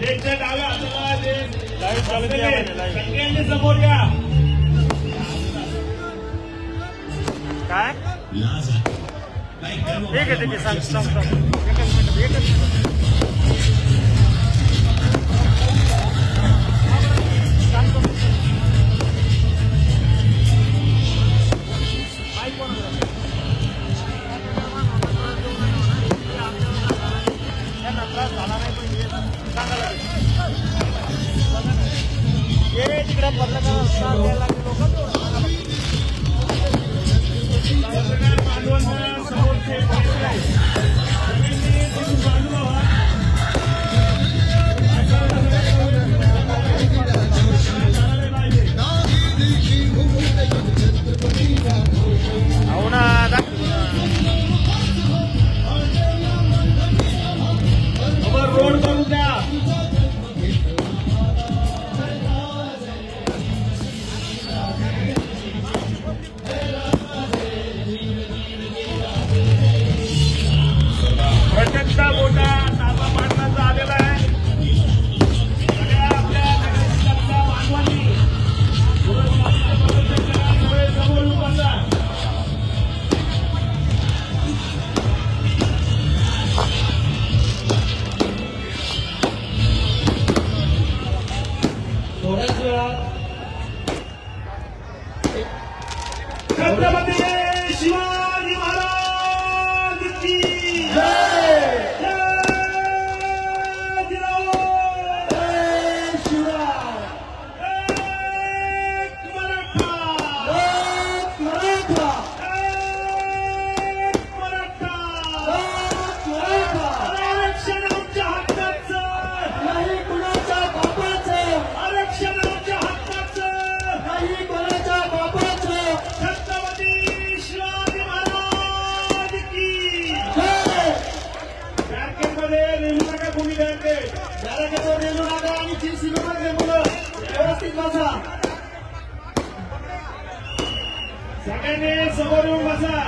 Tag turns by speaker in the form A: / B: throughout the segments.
A: त्यांच्या डाव्या हाताला सगळ्यांनी समोर या.
B: काय ठीक आहे सांग एकच मिनिट तिकडे पडलं
A: रोड करू द्या. प्रचंड मोठा ताबा मांडण्याचा आलेला आहे. सगळ्या आपल्या बांधवांनी समोर उभारला. थोड्याच वेळात छत्रपती शिवाजी महाराज की जय. सगळ्यांनी समोर येऊन बसा.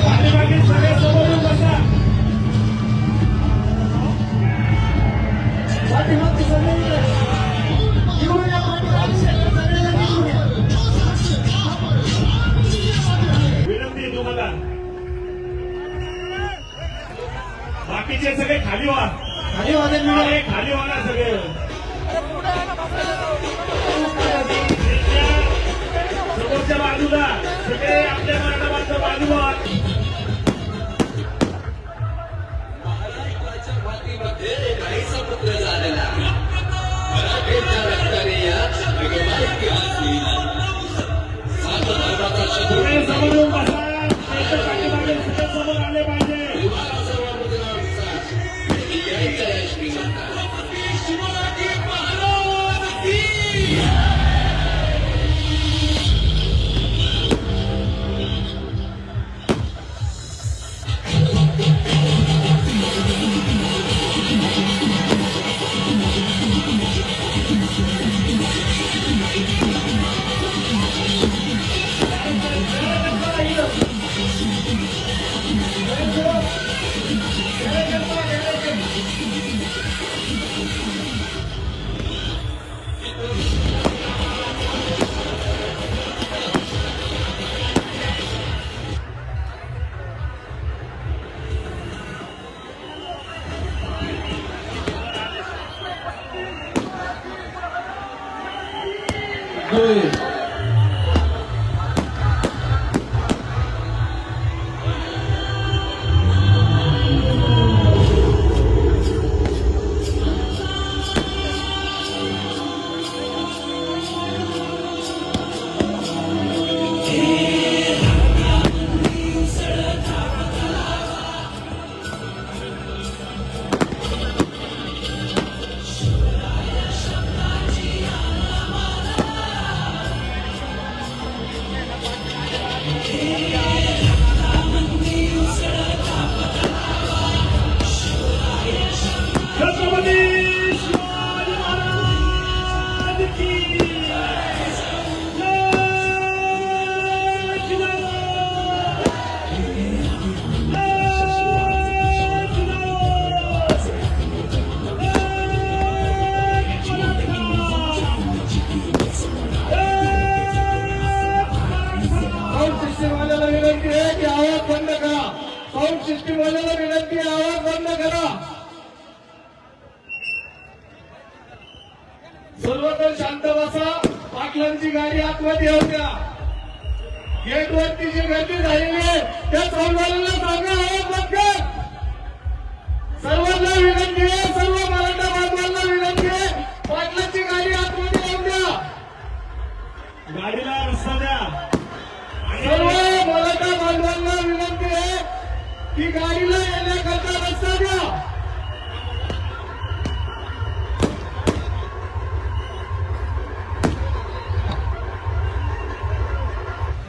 A: पाठीमागे सगळे समोर येऊन बसा. विनंती तुम्हाला बाकीचे सगळे खाली व्हा. खाली व्हा ना सगळे. समोरच्या बाजूला सगळे आपल्या मराठा बाजूला. समोर येऊन बसा. पाठीमागे सगळे समोर आले पाहिजे.
C: Good. साऊंड सिस्टीम वाल्याला विनंती आहे, आवाज बंद करा. सर्वजण शांत बसा. पाटलांची गाडी आतमध्ये येऊ द्या. गेटवरती जी गर्दी झालेली आहे त्या साऊंडवाल्याला सांगा आवाज बंद कर. सर्वांना विनंती आहे, सर्व मराठा बांधवांना विनंती आहे, पाटलांची गाडी आतमध्ये येऊ द्या.
A: गाडीला रस्ता द्या.
C: सर्व मराठा बांधवांना विनंती आहे की गाडीला येण्याकरता रस्ता द्या.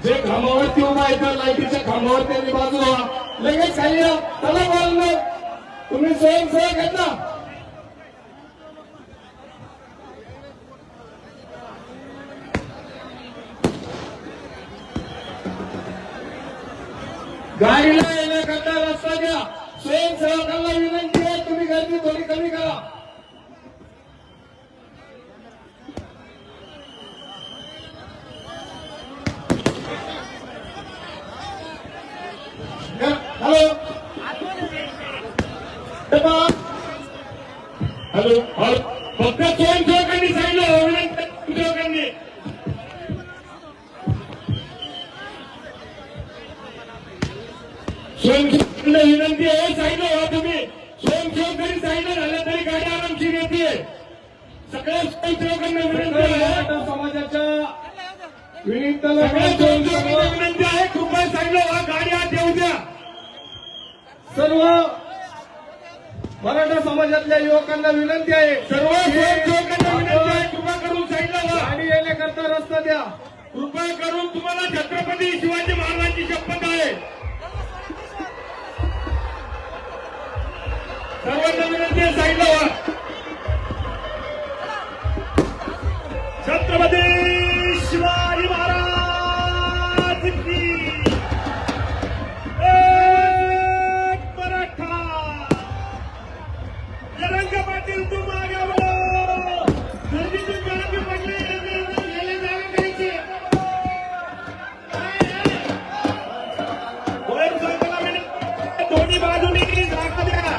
C: जे खांबावरती उभा आहे त्या लाईटीच्या खांबावर त्यांनी बाजूला व्हा. लगेच खाली या. चला बोलणं तुम्ही स्वयंसेवक आहेत ना. गाडीला येण्याकरता रस्ता द्या. स्वयंसेवकांना विनंती आहे तुम्ही गर्दी थोडी कमी करा. हॅलो हॅलो हॅलो फक्त स्वयंसेवकांनी सांगितलं विनंती सेवकांनी. स्वयंसेवकांना विनंती आहे सांगितलं हो तुम्ही. स्वयंसेवकांनी सांगितलं झालं तरी गाडी आरामशीर येते. सगळ्या स्वयंसेवकांना विनंती आहे. मराठा समाजाच्या सगळ्या स्वयंसेवकांना विनंती आहे कृपया सांगितलं हो गाडी आत येऊ द्या. सर्व मराठा समाजातल्या युवकांना विनंती आहे, सर्व स्वयंसेवकांना विनंती आहे कृपा करून सांगितलं गाडी येण्याकरता रस्ता द्या. कृपा करून तुम्हाला छत्रपती शिवाजी महाराजांची शपथ आहे. सर्वांना विनंती आहे सांगितलं छत्रपती शिवाजी महाराज की एक मराठा. जरंग पाटील तुम आगे बढ़ो. गर्दीतून मागे पडले गेले जागा करायची. दोन्ही बाजूनी जागा द्या.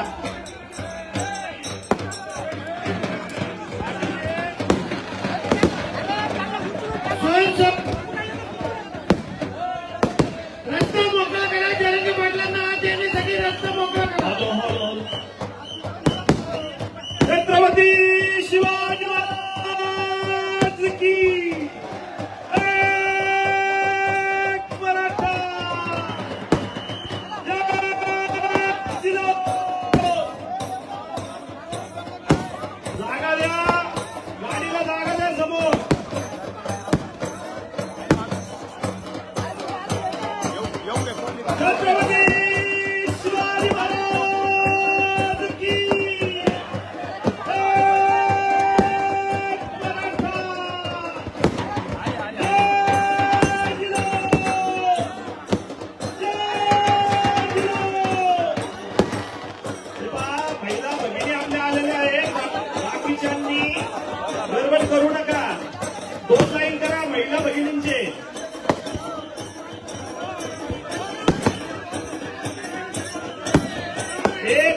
C: रस्ता मोकळा करा. जरंगे पाटलांना आत येण्यासाठी रस्ता मोकळा करा. छत्रपती शिवाजी महाराज की एक मराठा. जागा द्या. गाडीला जागा द्या समोर. छत्रपती शिवाजी महाराज की एक मराठा. जय जिलो. जय जिलो. महिला भगिनी आपल्या आलेल्या आहेत. बाकीच्यांनी गडबड करू नका. 2 लाईन करा महिला भगिनींचे. एक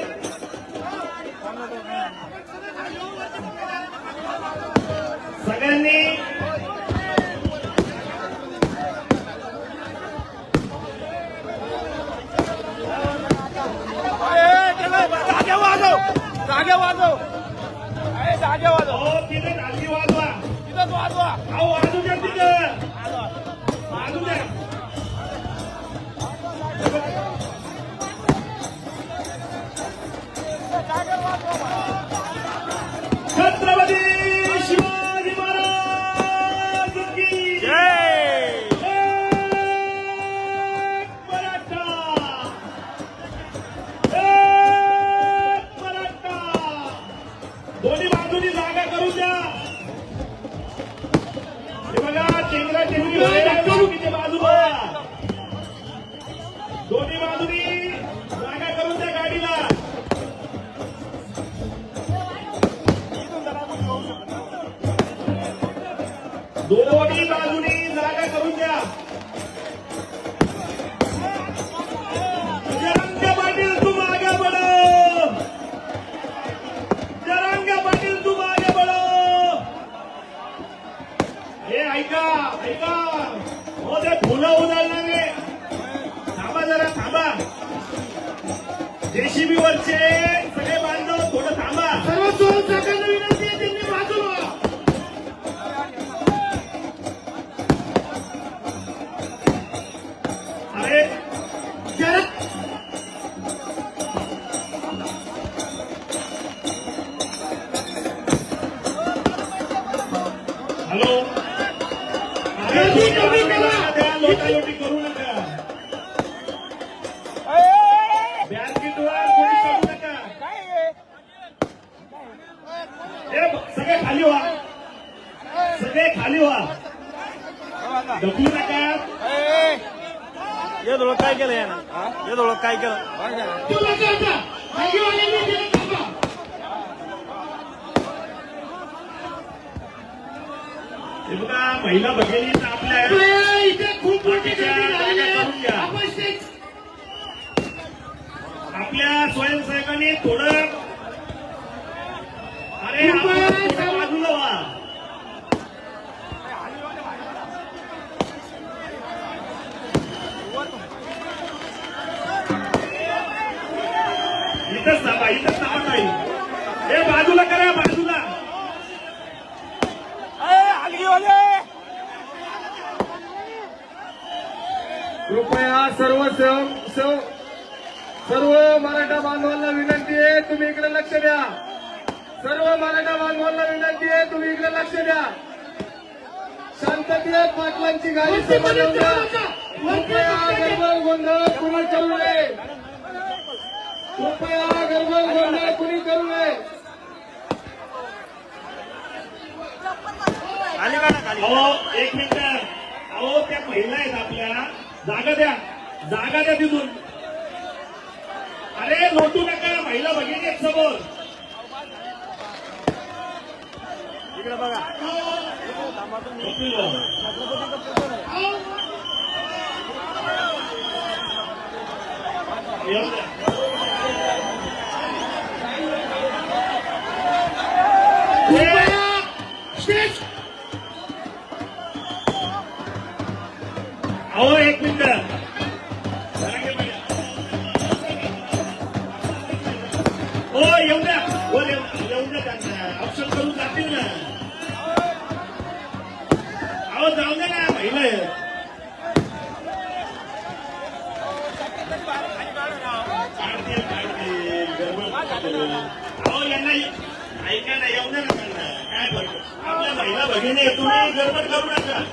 C: सगळ्यांनी
B: जागे वाजव. जागे वाजव. जागे वाजव.
A: हो तिथे नांदी वाजवा.
B: तिथंच वाजवा.
A: अहो वाजू द्या तिथं. वाजू द्या. छत्रपती शिवाजी महाराज की
B: जय.
A: एक मराठा. एक मराठा. दोन्ही बाजूनी जागा करून द्या. हे बघा चेंगरा चेंगरी बाजू बघा. दोन्ही बाजूनी जागा करून द्या गाडीला. दोन्ही बाजूनी जागा करून द्या. बजरंग फुलं उधळणारे थांबा, जरा थांबा. JCB वरचे सगळे बांधव थोडं थांबा.
C: सर्व स्वयंसेवकांना विनंती आहे त्यांनी बाजूला व्हा.
A: अरे
C: जरा
A: हॅलो. अरे
C: गर्दी कमी करा.
A: लोटालोटी करू नका. बॅनकी डोळा कोणी करू नका. सगळे खाली व्हा, सगळे खाली व्हा, ढकलू नका.
B: ये दोघं काय केलं यानं? हे दोघं काय केलं?
C: तू नका आता. बाकीवाल्यांनी केलं थांबा.
A: हे बघा, महिला भगिनी आपल्या
C: कृपया इथे खूप मोठी
A: बाकीच्या
C: गर्दी झालेली
A: जागा करून
C: आहे.
A: घ्या.
C: आपण स्टेज
A: आपल्या स्वयंसेवकांनी थोडं, अरे आपण थोडं बाजूला व्हा. इथंच थांबा, इथंच थांबा ताई. हे बाजूला करा, बाजूला.
B: हलगीवाले
C: कृपया सर्व मराठा बांधवांना विनंती आहे तुम्ही इकडे लक्ष द्या. सर्व मराठा बांधवांना विनंती आहे तुम्ही इकडे लक्ष द्या. शांततेत पाटलांची गाडी समोर येऊ द्या. कृपया गडबड गोंधळ कुणी करू नये. कृपया गडबड गोंधळ कुणी करू नये.
B: खाली काढा, खाली.
A: अहो एक मिनिट. अहो त्या महिला आहेत आपल्या, जागा द्या, जागा द्या तिथून. अरे लोटू नका, महिला भगिनी आहेत समोर.
B: इकडे बघा.
A: येऊ द्या.
C: कृपया स्टेज
A: अहो एक मिनिट. हो येऊ द्या, वर येऊ द्या त्यांना. ऑप्शन करून जातील ना. अहो जाऊ द्या ना, महिला आहे. काढतील, काढतील, गडबड करतील. अहो यांना ऐका ना, येऊ द्या ना त्यांना. काय बरं, आपल्या महिला भगिनी आहे, तुम्ही गडबड करू नका.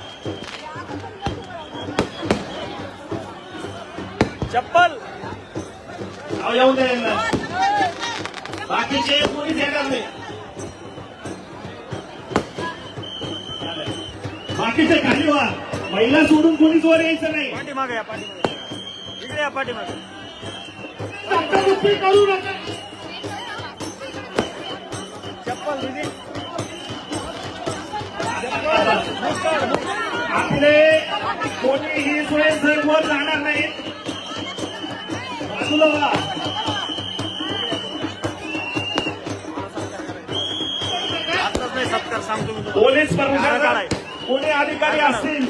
B: चप्पल
A: अहो येऊ द्या यांना. बाकीचे कोणीच येणार नाही. बाकीचे खाली व्हा, महिला सोडून कोणीच वर यायचं नाही.
B: पाठीमागे या, पाठीमागे. इकडे या, पाठीमागे.
C: धक्काबुक्की करू नका.
B: चप्पल दिली.
A: आपले कोणीही स्वयंसेवक वर जाणार नाहीत. बाजूला व्हा.
B: आताच नाही सत्कार सांगतो मी तुम्हाला.
A: पोलीस
B: काढा,
A: प्रशासन
B: काढा.
A: कोणी अधिकारी असतील,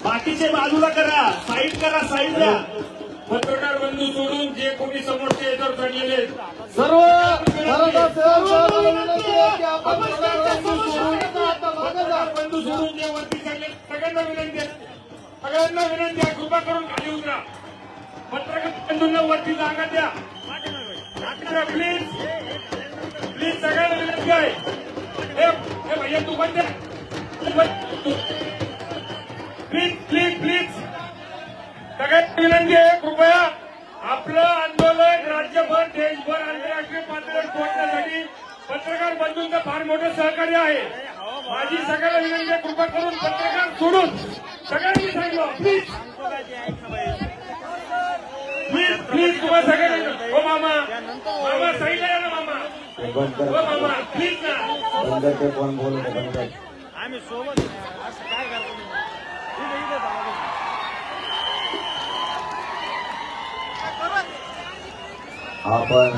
A: बाकीचे बाजूला करा, साईड करा, साईड द्या.
C: पत्रकार बंधू सोडून जे कोणी समोरचे याच्यावर चढलेले आहेत.
D: सर्व मराठा सेवकांना विनंती आहे की आपण पत्रकार बंधू सोडून आता मागे जा.
C: पत्रकार बंधू सोडून जे वरती चढले सगळ्यांना विनंती आहे, सगळ्यांना विनंती आहे, कृपा करून खाली उतरा. पत्रकार बंधूंना वरती जागा द्या. प्लीज प्लीज सगळ्यांना विनंती आहे. हे भैया तू बंद द्या. प्लीज प्लीज प्लीज सगळ्यांना विनंती आहे, कृपया आपलं आंदोलन राज्यभर, देशभर, आंतरराष्ट्रीय पातळीवर पोहोचण्यासाठी पत्रकार बंधूंचं फार मोठं सहकार्य आहे. माझी सगळ्यांना विनंती आहे, कृपा करून पत्रकार सोडून सगळ्यांनी सांगितलं प्लीज प्लीज प्लीज तुम्हाला सगळ्यांना. हो मामा, मामा साईडला या ना मामा. हो मामा प्लीज ना.
B: आम्ही सोबत आहे. असं काय करतो मी? इथे इथे थांबा.
D: आपण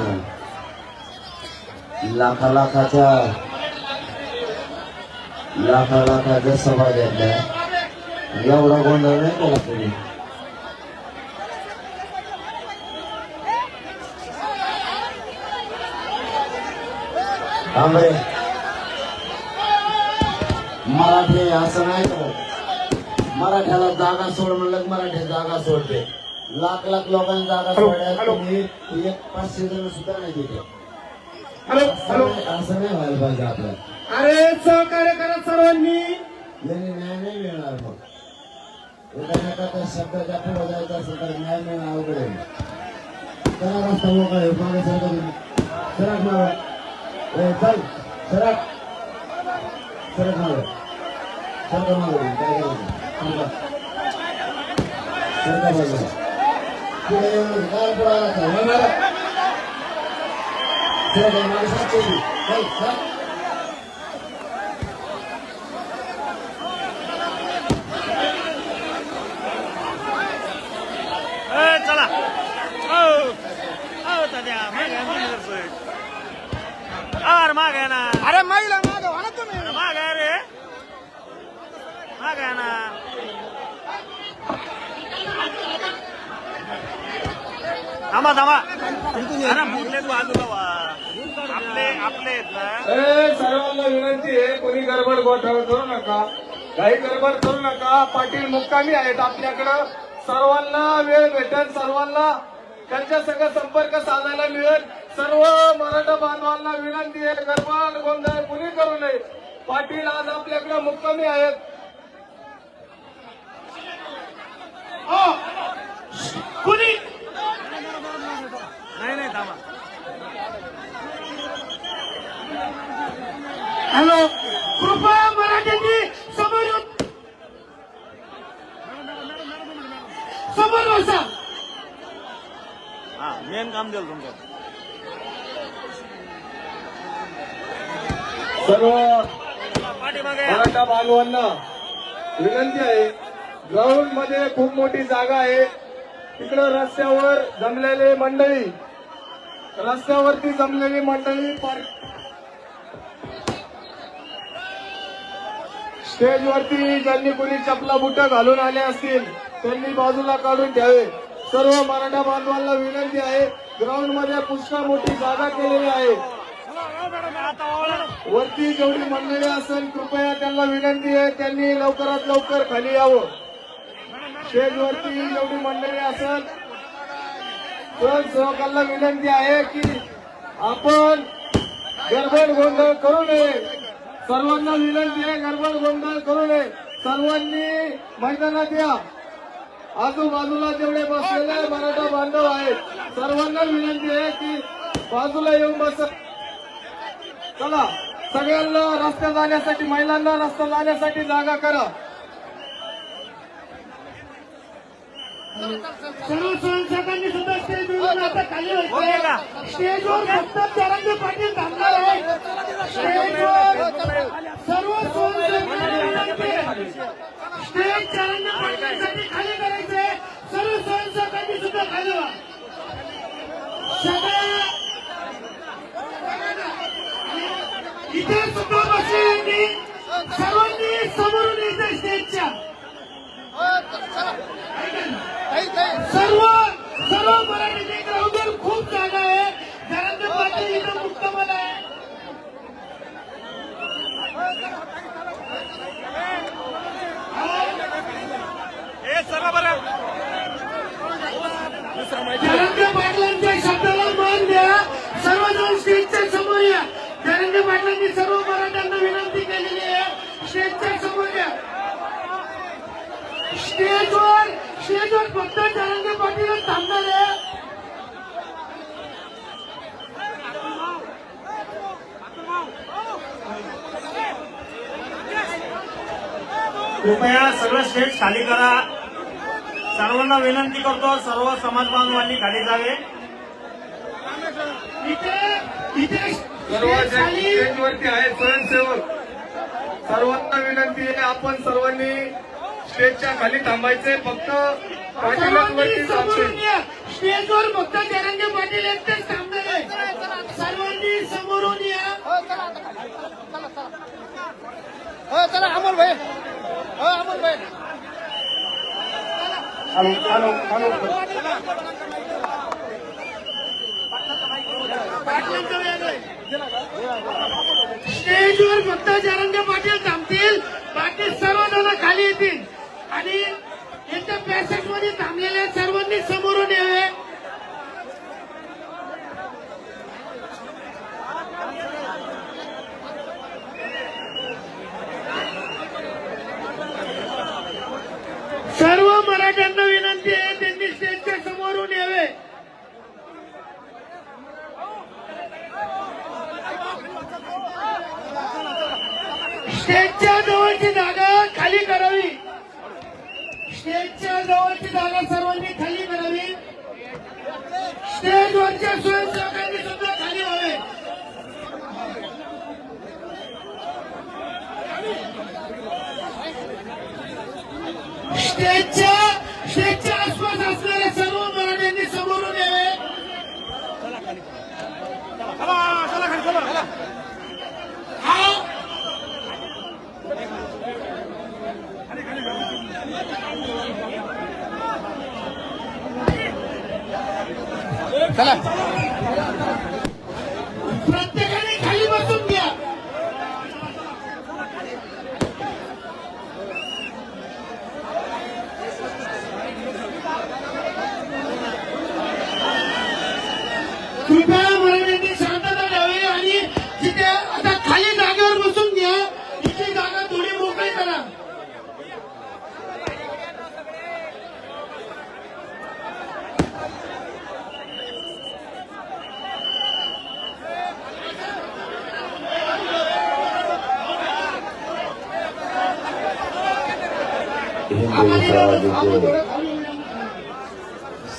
D: लाखाच्या सभा घेतल्या. एवढा गोंधळ नाही केला तरी थांबे मराठी असं नाही करत. मराठ्याला जागा सोड म्हणलं की मराठी जागा सोडते. लाख लाख लोकांनी जागा सोडल्या तुम्ही 100-500 जण सुद्धा नाही देते. असं नाही व्हायला पाहिजे आपल्याला.
C: अरे सहकार्य करा सर्वांनी.
D: यांनी न्याय नाही मिळणार. मग एका शब्दाच्या पुढे जायचं असेल तर न्याय मिळणं अवघड आहे. त्याला रस्ता मोकळा आहे. मागे सरक माग चल सरक सरक माग सरक माग काय करायचं सरका बाजूला पुढे येऊन काय पुढे आला सरक मागे सरक
B: चला तात्या माग आहे ना. अरे महिला माग ना तुम्ही. माग आहे रे माग आहे ना. थांबा थांबा अरे मुरले तू आजूला वा आपले आपले आहेत ना.
C: सर्वांना विनंती आहे कोणी गडबड गोठवत करू नका. काही गडबड करू नका. पाटील मुक्कामी आहेत आपल्याकडं. सर्वांना वेळ भेटेल. सर्वांना त्यांच्या संग संपर्क साधायला मिळेल. सर्व मराठा बांधवांना विनंती आहे गडबड गोंधळ कुणी करू नये. पाटील आज आपल्याकडे मुक्कामी आहेत.
B: कुणी नाही नाही थांबा.
C: हॅलो कृपया मराठ्यांनी समोर समोर बसा.
B: हा मेन काम दिलं तुमचं.
C: सर्व
B: पाठीमागे
C: मराठा बांधवांना विनंती आहे. ग्राउंड मध्ये खूप मोठी जागा आहे. तिकडं रस्त्यावर जमलेली मंडळी रस्त्यावरती जमलेली मंडळी स्टेजवरती ज्यांनी कोणी चपला बुटं घालून आले असतील त्यांनी बाजूला काढून ठेवे. सर्व मराठा बांधवांना विनंती आहे. ग्राउंड मध्ये पुष्कळ मोठी जागा केलेली आहे. वरती जेवढी मंडळी असेल कृपया त्यांना विनंती आहे त्यांनी लवकरात लवकर खाली यावं. स्टेजवरती जेवढी मंडळी असेल तर सहकार्याला विनंती आहे की आपण गडबड गोंधळ करू नये. सर्वांना विनंती आहे गडबड गोंधळ करू नये. सर्वांनी मैदानात या. आजूबाजूला जेवढे बसलेले मराठा बांधव आहेत सर्वांना विनंती आहे की बाजूला येऊन बस. चला सगळ्यांना रस्ता जाण्यासाठी महिलांना रस्ता जाण्यासाठी जागा करा.
E: सर्व स्वयंसेवकांनी सुद्धा स्टेजवरून आता खाली
B: ओके का?
E: स्टेजवर फक्त जरांगे पाटील थांबणार आहे. स्टेजवर सर्व स्वयंसेवकांनी स्टेज जरांगे पाटलांसाठी खाली करायचंय. सर्व स्वयंसेवकांनी सुद्धा खाली व्हा. सगळ्या इथे सुद्धा बसलेल्यांनी सर्वांनी समोरून यायचं स्टेजच्या. सर्व सर्व मराठी ग्राउंडवर खूप जागा आहे. जरांगे पाटील इथं मुक्कामाला आहे.
B: हे सगळं बरं.
E: जरांगे पाटलांच्या शब्दाला मान द्या. सर्वजण स्टेजच्या समोर या. जरांगे पाटलांनी सर्व मराठ्यांना विनंती केलेली आहे स्टेजच्या समोर या. स्टेजवर फक्त जरांगे पाटीलच थांबणार आहे.
B: कृपया सगळं स्टेज खाली करा. सर्वांना विनंती करतो सर्व समाज बांधवांनी खाली जावे.
E: इथे
C: सर्व स्टेजवरती आहेत स्वयंसेवक सर्वांना विनंती आहे आपण सर्वांनी स्टेजच्या खाली थांबायचे. फक्त पाटीलच वरती थांबतील.
E: स्टेजवर फक्त जरांगे पाटील एकटेच थांबणार आहे. सर्वांनी समोरून या.
D: चला अमोल भाई अमोल भाई
E: स्टेजवर फक्त जरंगे पाटील थांबतील, बाकी सर्वजण खाली येतील आणि इथे पॅसेज मध्ये थांबलेल्या सर्वांनी समोरून यावे. सर्व मराठ्यांना विनंती आहे त्यांनी स्टेजच्या समोरून यावे. स्टेजच्या जवळची जागा खाली करावी. स्टेजच्या जवळची जागा सर्वांनी खाली करावी. स्टेजवरच्या स्वयंसेवकांनी सुद्धा खाली व्हावे. स्टेजच्या आसपास असणाऱ्या सर्व मराठ्यांनी समोरून यावे. प्रत्येकाने खाली बसून घ्या. कृपया मराठ्यांनी शांतता द्यावी आणि जिथे आता खाली जागेवर बसून घ्या. इथे जागा थोडी मोकळी करा.
D: हिंदवी स्वराज्याचे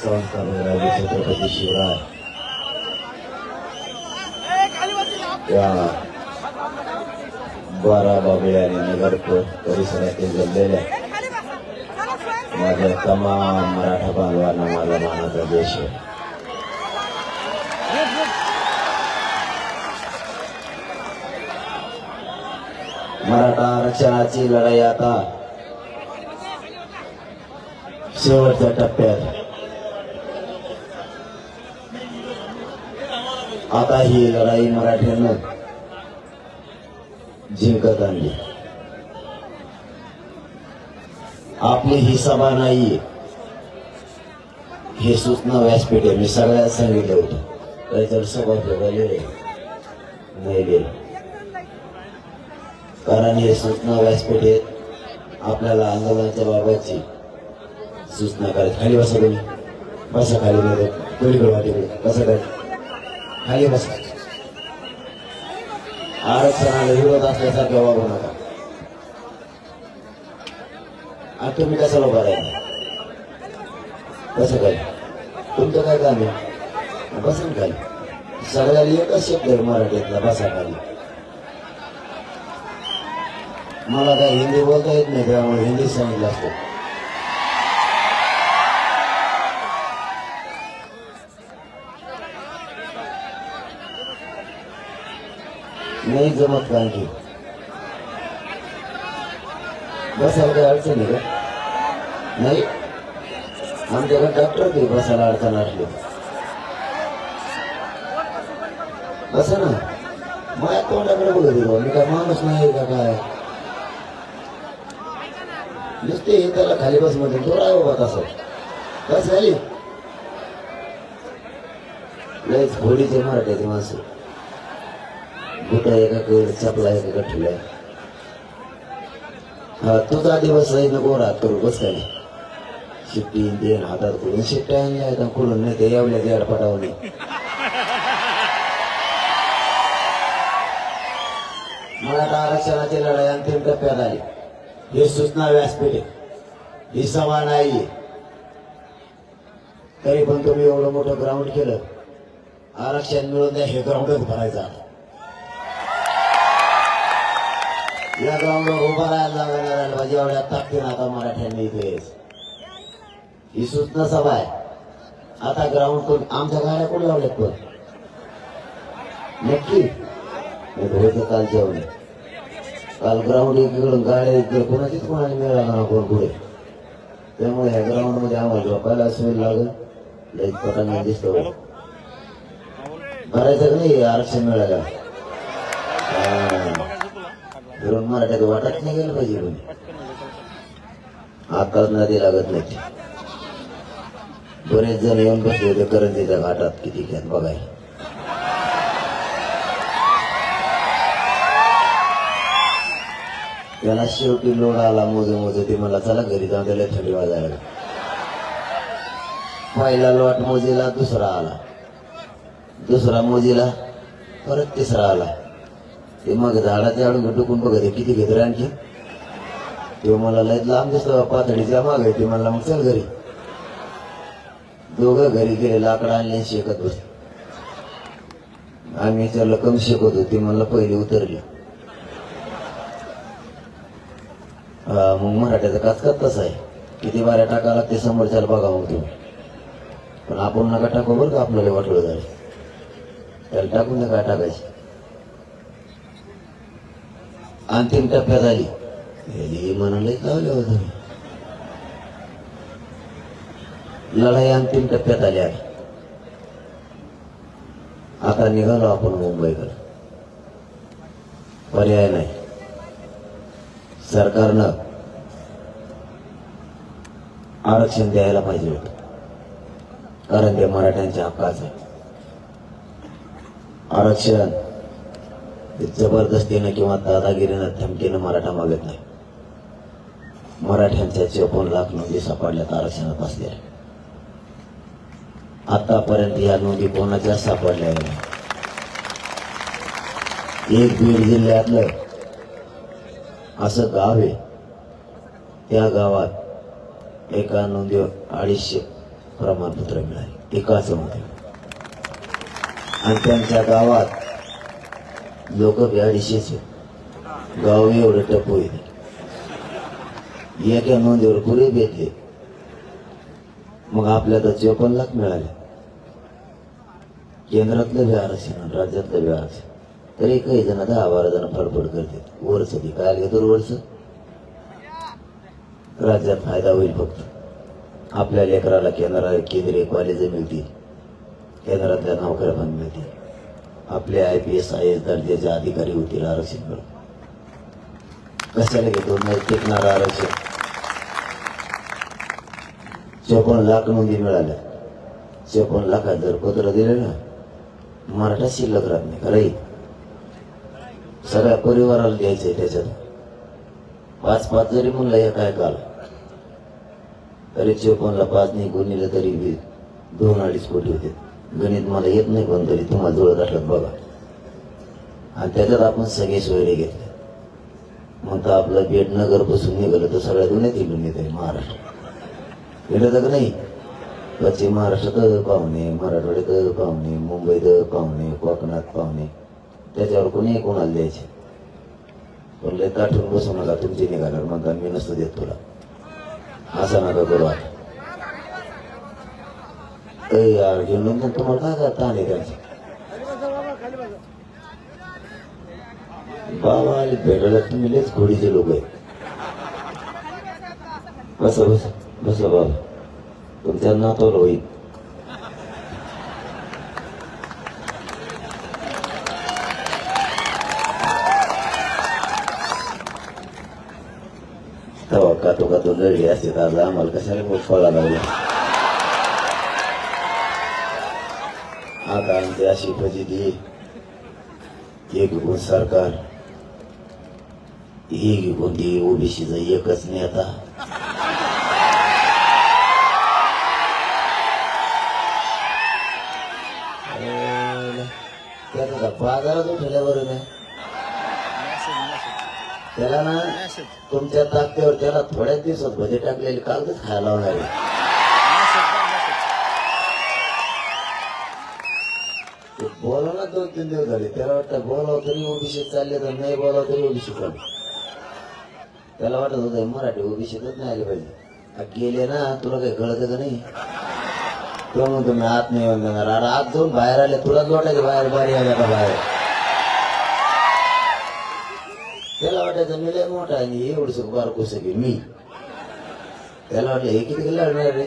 D: संस्थापक राजे छत्रपती शिवराय या 12 बाबळे आणि नगर परिसरातील जमलेल्या माझ्या तमाम मराठा बांधवांना माझा मानाचा देश आहे. मराठा आरक्षणाची लढाई आता शेवटच्या टप्प्यात. आता ही लढाई मराठ्यांना जिंकत आणली. आपली ही सभा नाहीये, हे सूचना व्यासपीठ आहे. मी सगळ्यात सांगितलं होतं त्याच्यावर सभा ठेवले नाही गेलं, कारण हे सूचना व्यासपीठ आहे. आपल्याला आंदोलनाच्या बाबतची सूचना करायची. खाली बसा तुम्ही, बसा खाली. मध्ये पलीकडे वाटेकडे बसा, खाली बसा. आरक्षणाला विरोध असल्यासारखं वागू नका. आणि तुम्ही कशाला उभा राहिला? कसं काय तुमचं काय काम आहे? बसा ना खाली. सगळ्याला एकच शब्द आहे मराठीतला, बसा खाली. मला काय हिंदी बोलता येत नाही, त्यामुळे हिंदी सांगितलं असतं. नाही जमत का आणखी? बसायला काही अडचण आहे का? नाही, आमच्याकडे डॉक्टर ते बसायला अडचण असली. बसा ना. माझ्या तोंडाकडे बघत आहे, मी काय माणूस नाही का काय? नुसते त्याला खाली बस मध्ये तो राय बाबा तसं बस झाली. लयच घोडीचे मराठ्याचे माणसं, बुटा एकाकडे चपला एकाकडे ठेवलाय. हा तुझा दिवस आहे, नको राहत करू. बस काय शिट्टी देण हातात करून शिट्ट्या आणल्या खुलून नाही ते एवढ्या देड पटावणे. मराठा आरक्षणाची लढाई अंतिम टप्प्यात आली. हे सूचना व्यासपीठ आहे, ही सभा नाहीये. तरी पण तुम्ही एवढं मोठं ग्राउंड केलं. आरक्षण मिळून द्या, हे ग्राउंडच भरायचं. या ग्राउंडवर उभा राहायला लागणार पाहिजे एवढ्या ताकदीनं आता मराठ्यांनी इथे. ही सूचना सभा आहे. आता ग्राउंड आमच्या गाड्या कोण लावल्यात पण नक्की होतं काल जेवण. काल ग्राउंड एकीकडून गाड्या इकडे कोणाचीच कोणाला मिळाला ना कोण पुढे. त्यामुळे ह्या ग्राउंड मध्ये आम्हाला झोपायला सोय लागेल. लई पटांगण दिसतो. करायचं का नाही आरक्षण मिळालं फिरून मराठ्यात वाटत नाही गेलं पाहिजे कोणी. आताच नदी लागत नाही. बरेच जण येऊन बसले होते करंजीच्या घाटात किती खेळ बघायला. त्याला शेवटी लोड आला मोजे ते मला चला घरी जाऊन त्याला थंडी वाजायला. पहिला लॉट मोजेला दुसरा आला, दुसरा मोजीला परत तिसरा आला. ते मग झाडाच्या आडून डुकून बघत किती घेत रे आणखी. तो मला लय लांब दिसतो पातळीच्या माग आहे. ते म्हणला मग चल घरी. दोघं घरी गेले लाकडं आणले शेकत बसले. आम्ही विचारलं कम शेकत होती. म्हणलं पहिले उतरली. मग मराठ्याचा काचकाच तसा आहे. किती बाऱ्या टाका लागते समोरच्याला बघा मग तुम्ही. पण आपण नका टाकू बरं का आपल्याला वाटलं झालं. त्याला टाकून नका काय टाकायची. अंतिम टप्प्यात आली म्हणाले लावले होते. लढाई अंतिम टप्प्यात आली आहे. आता निघालो आपण मुंबईकडे. पर्याय नाही. सरकारनं आरक्षण द्यायला पाहिजे होतं. कारण ते मराठ्यांच्या हक्काचं आहे. आरक्षण जबरदस्तीनं किंवा दादागिरीनं धमकीनं मराठा मागत नाही. मराठ्यांच्या 54 लाख नोंदी सापडल्यात आरक्षणात असल्या. आतापर्यंत या नोंदी कोणाच्या सापडल्या नाही. एक बीड जिल्ह्यातलं असं गाव आहे. त्या गावात एका नोंदीवर 250 प्रमाणपत्र मिळाले एकाच मध्ये. आणि त्यांच्या गावात लोक 250 गाव एवढं टप्पू येते. एका नोंदीवर पुरे भेटले. मग आपल्याला 54 लाख मिळाले. केंद्रातलं बी आरक्षण राज्यातलं बी आरक्षण. तरी काही जण 10-12 जण फडफड करतात. वरच ती काय घेतो वरच राज्यात फायदा होईल. फक्त आपल्या लेकराला केंद्रीय कॉलेज मिळतील. केंद्रातल्या नोकऱ्या पण मिळतील. आपले IPS IAS दर्जाचे अधिकारी होतील आरक्षण मिळून. कशाला घेतो नाही टिकणार आरक्षण. 54 लाख नोंदी मिळाल्या. 54 लाखात जर पत्र दिले ना मराठा शिल्लक राहत नाही. खरंही सगळ्या परिवाराला द्यायचंय. त्याच्यात 5-5 जरी म्हणलं हे काय काल तरी 54ला 5 नाही गुणिले तरी 2-2.5 कोटी होते. गणित मला येत नाही पण तरी तुम्हाला जुळत असलं बघा. आणि त्याच्यात आपण सगळे सोयरे घेतले. म्हणता आपलं बेड नगर पासून निघालं तर सगळ्या दुनियात इकडून येते महाराष्ट्र. येतं का नाही. पश्चिम महाराष्ट्रात पाहुणे, मराठवाड्यात पाहुणे, मुंबईत पाहुणे, कोकणात पाहुणे. त्याच्यावर कोणी कोणाला द्यायचे. पण लय ताठून बसू नका. तुमची निघाल्यावर म्हणता मी नसतो देत तुला. असा नका करू. आता यार घेऊन तुम्हाला काय ताण आहे त्यांचं. बाबा आले भेटायला तुम्ही लयच खोडीचे लोक आहेत. बसा बसा बसा बाबा. तुमच्या नातवला होईल. तेव्हा कातो लढली असते तर आम्हाला कशाला खूप फळा लागला. आता आमची अशी फजिती. एक गुण सरकार, एक कोणती ओबीसीचा एकच नेता. त्याचा बाजारात उठल्यावर नाही. त्याला ना तुमच्या ताकदीवर त्याला थोड्याच दिवसात भजे टाकलेले कागदच खायला लावणार आहे. बोला ना 2-3 दिवस झाले. त्याला वाटतं बोलावं तरी ओबीसी चालले तर नाही बोलावं तरी ओबीसी चालले. त्याला वाटत होतं मराठी ओबीसीतच नाही आले पाहिजे. गेले ना तुला काही कळत का नाही. तो म्हणतो मी आत नाही येऊन देणार. अरे आत जाऊन बाहेर आले तुला वाटायचं बाहेर बारी आल्या का बाहेर. त्याला वाटायचं मी लय मोठा आणि एवढं बारकोस की मी. त्याला वाटलं हे किती लढणार रे,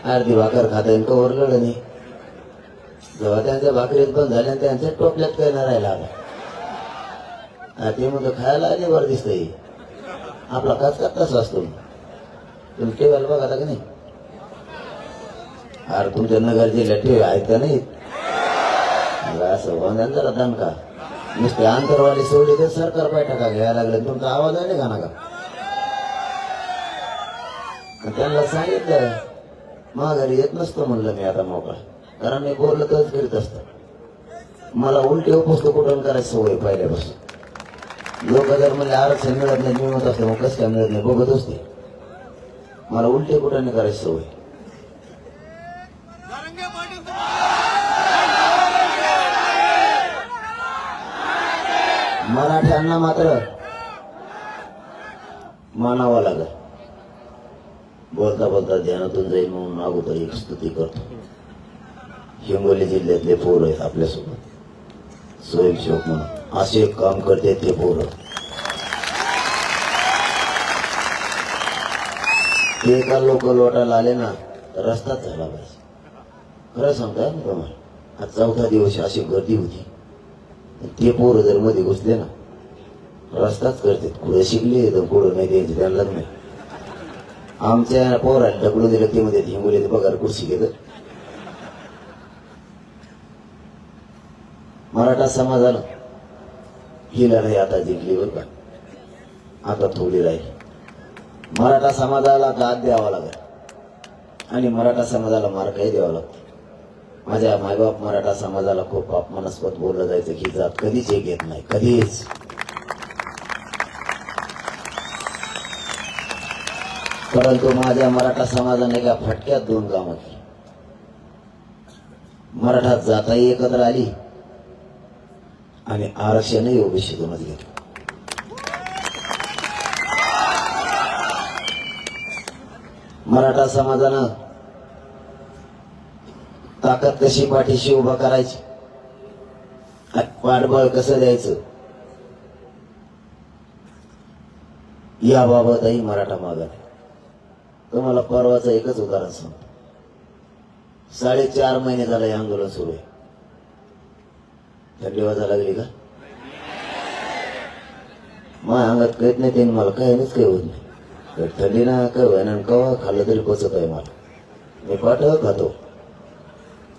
D: अर्धी भाकर खाता येईल कवर लढ नाही. जेव्हा त्यांच्या भाकरीत बंद झाल्या त्यांच्या टोपल्यात काही नाही राहिला आता. ते म्हणतो खायला आले वर दिसतंय आपला काच तसा असतो. तुम्ही टेबल बघा का नाही, अरे तुमच्या नगर जिल्ह्यात टीव्ही आहेत का नाही, असं होऊन जरा दणका. नुसते आंतरवाली सोडली तर सरकार बैठका घ्यायला लागले, तुमचा आवाज आहे का नका. त्यांना सांगितलं माघारी येत नसतो म्हणलं मी आता मोकळा, कारण मी बोललं तरच करीत असतो. मला उलटी उपस्थित कुठून करायची सवय पहिल्यापासून. लोक जर म्हणजे आरक्षण मिळत नाही मिळत असते मग कसं काय मिळत नाही बघत असते. मला उलटी कुठं करायची सवय. मराठ्यांना मात्र मानावं लागल. बोलता बोलता ध्यानातून जाईल म्हणून अगोदर एक स्तुती करतो. हिंगोली जिल्ह्यातले पोर आहेत आपल्यासोबत स्वयंसेवक म्हणून असे काम करते ते पोर. ते का लोक लोटायला आले ना रस्ताच झाला पाहिजे. खरं सांगताय ना तुम्हाला, आज 4था दिवस अशी गर्दी होती. ते पोरं जर मध्ये घुसले ना रस्ताच करते. कुठं शिकले तर कुठं नाही द्यायचे त्यांना नाही. आमच्या पोराला ढकलून दिलं ते मध्ये हिंगोलीत पगार कुर्सी घेत. मराठा समाजाला ही लढाई आता जिंकली बरं का, आता थोडी राहील. मराठा समाजाला दाद द्यावा लागेल आणि मराठा समाजाला मार्गही द्यावा लागतो. माझ्या मायबाप मराठा समाजाला खूप अपमानास्पद बोललं जायचं की जात कधीच एक येत नाही, कधीच. परंतु माझ्या मराठा समाजाने एका फटक्यात 2 कामं केली. मराठा जाताही एकत्र आली आणि आरक्षणही ओबीसीतूनच घेतलं. मराठा समाजानं ताकद कशी पाठीशी उभा करायची, पाठबळ कसं द्यायचं याबाबतही मराठा मागे आहे. तुम्हाला परवाचं एकच उदाहरण सांगतो. 4.5 महिने झालं हे आंदोलन सुरू आहे. थंडी वाजा लागली का? माझ्या अंगात कळत नाही, त्यांनी मला काही नाहीच काही होत नाही. थंडी ना काय व्हायना कवा खाल्लं तरी पचत आहे मला. मी पाठव खातो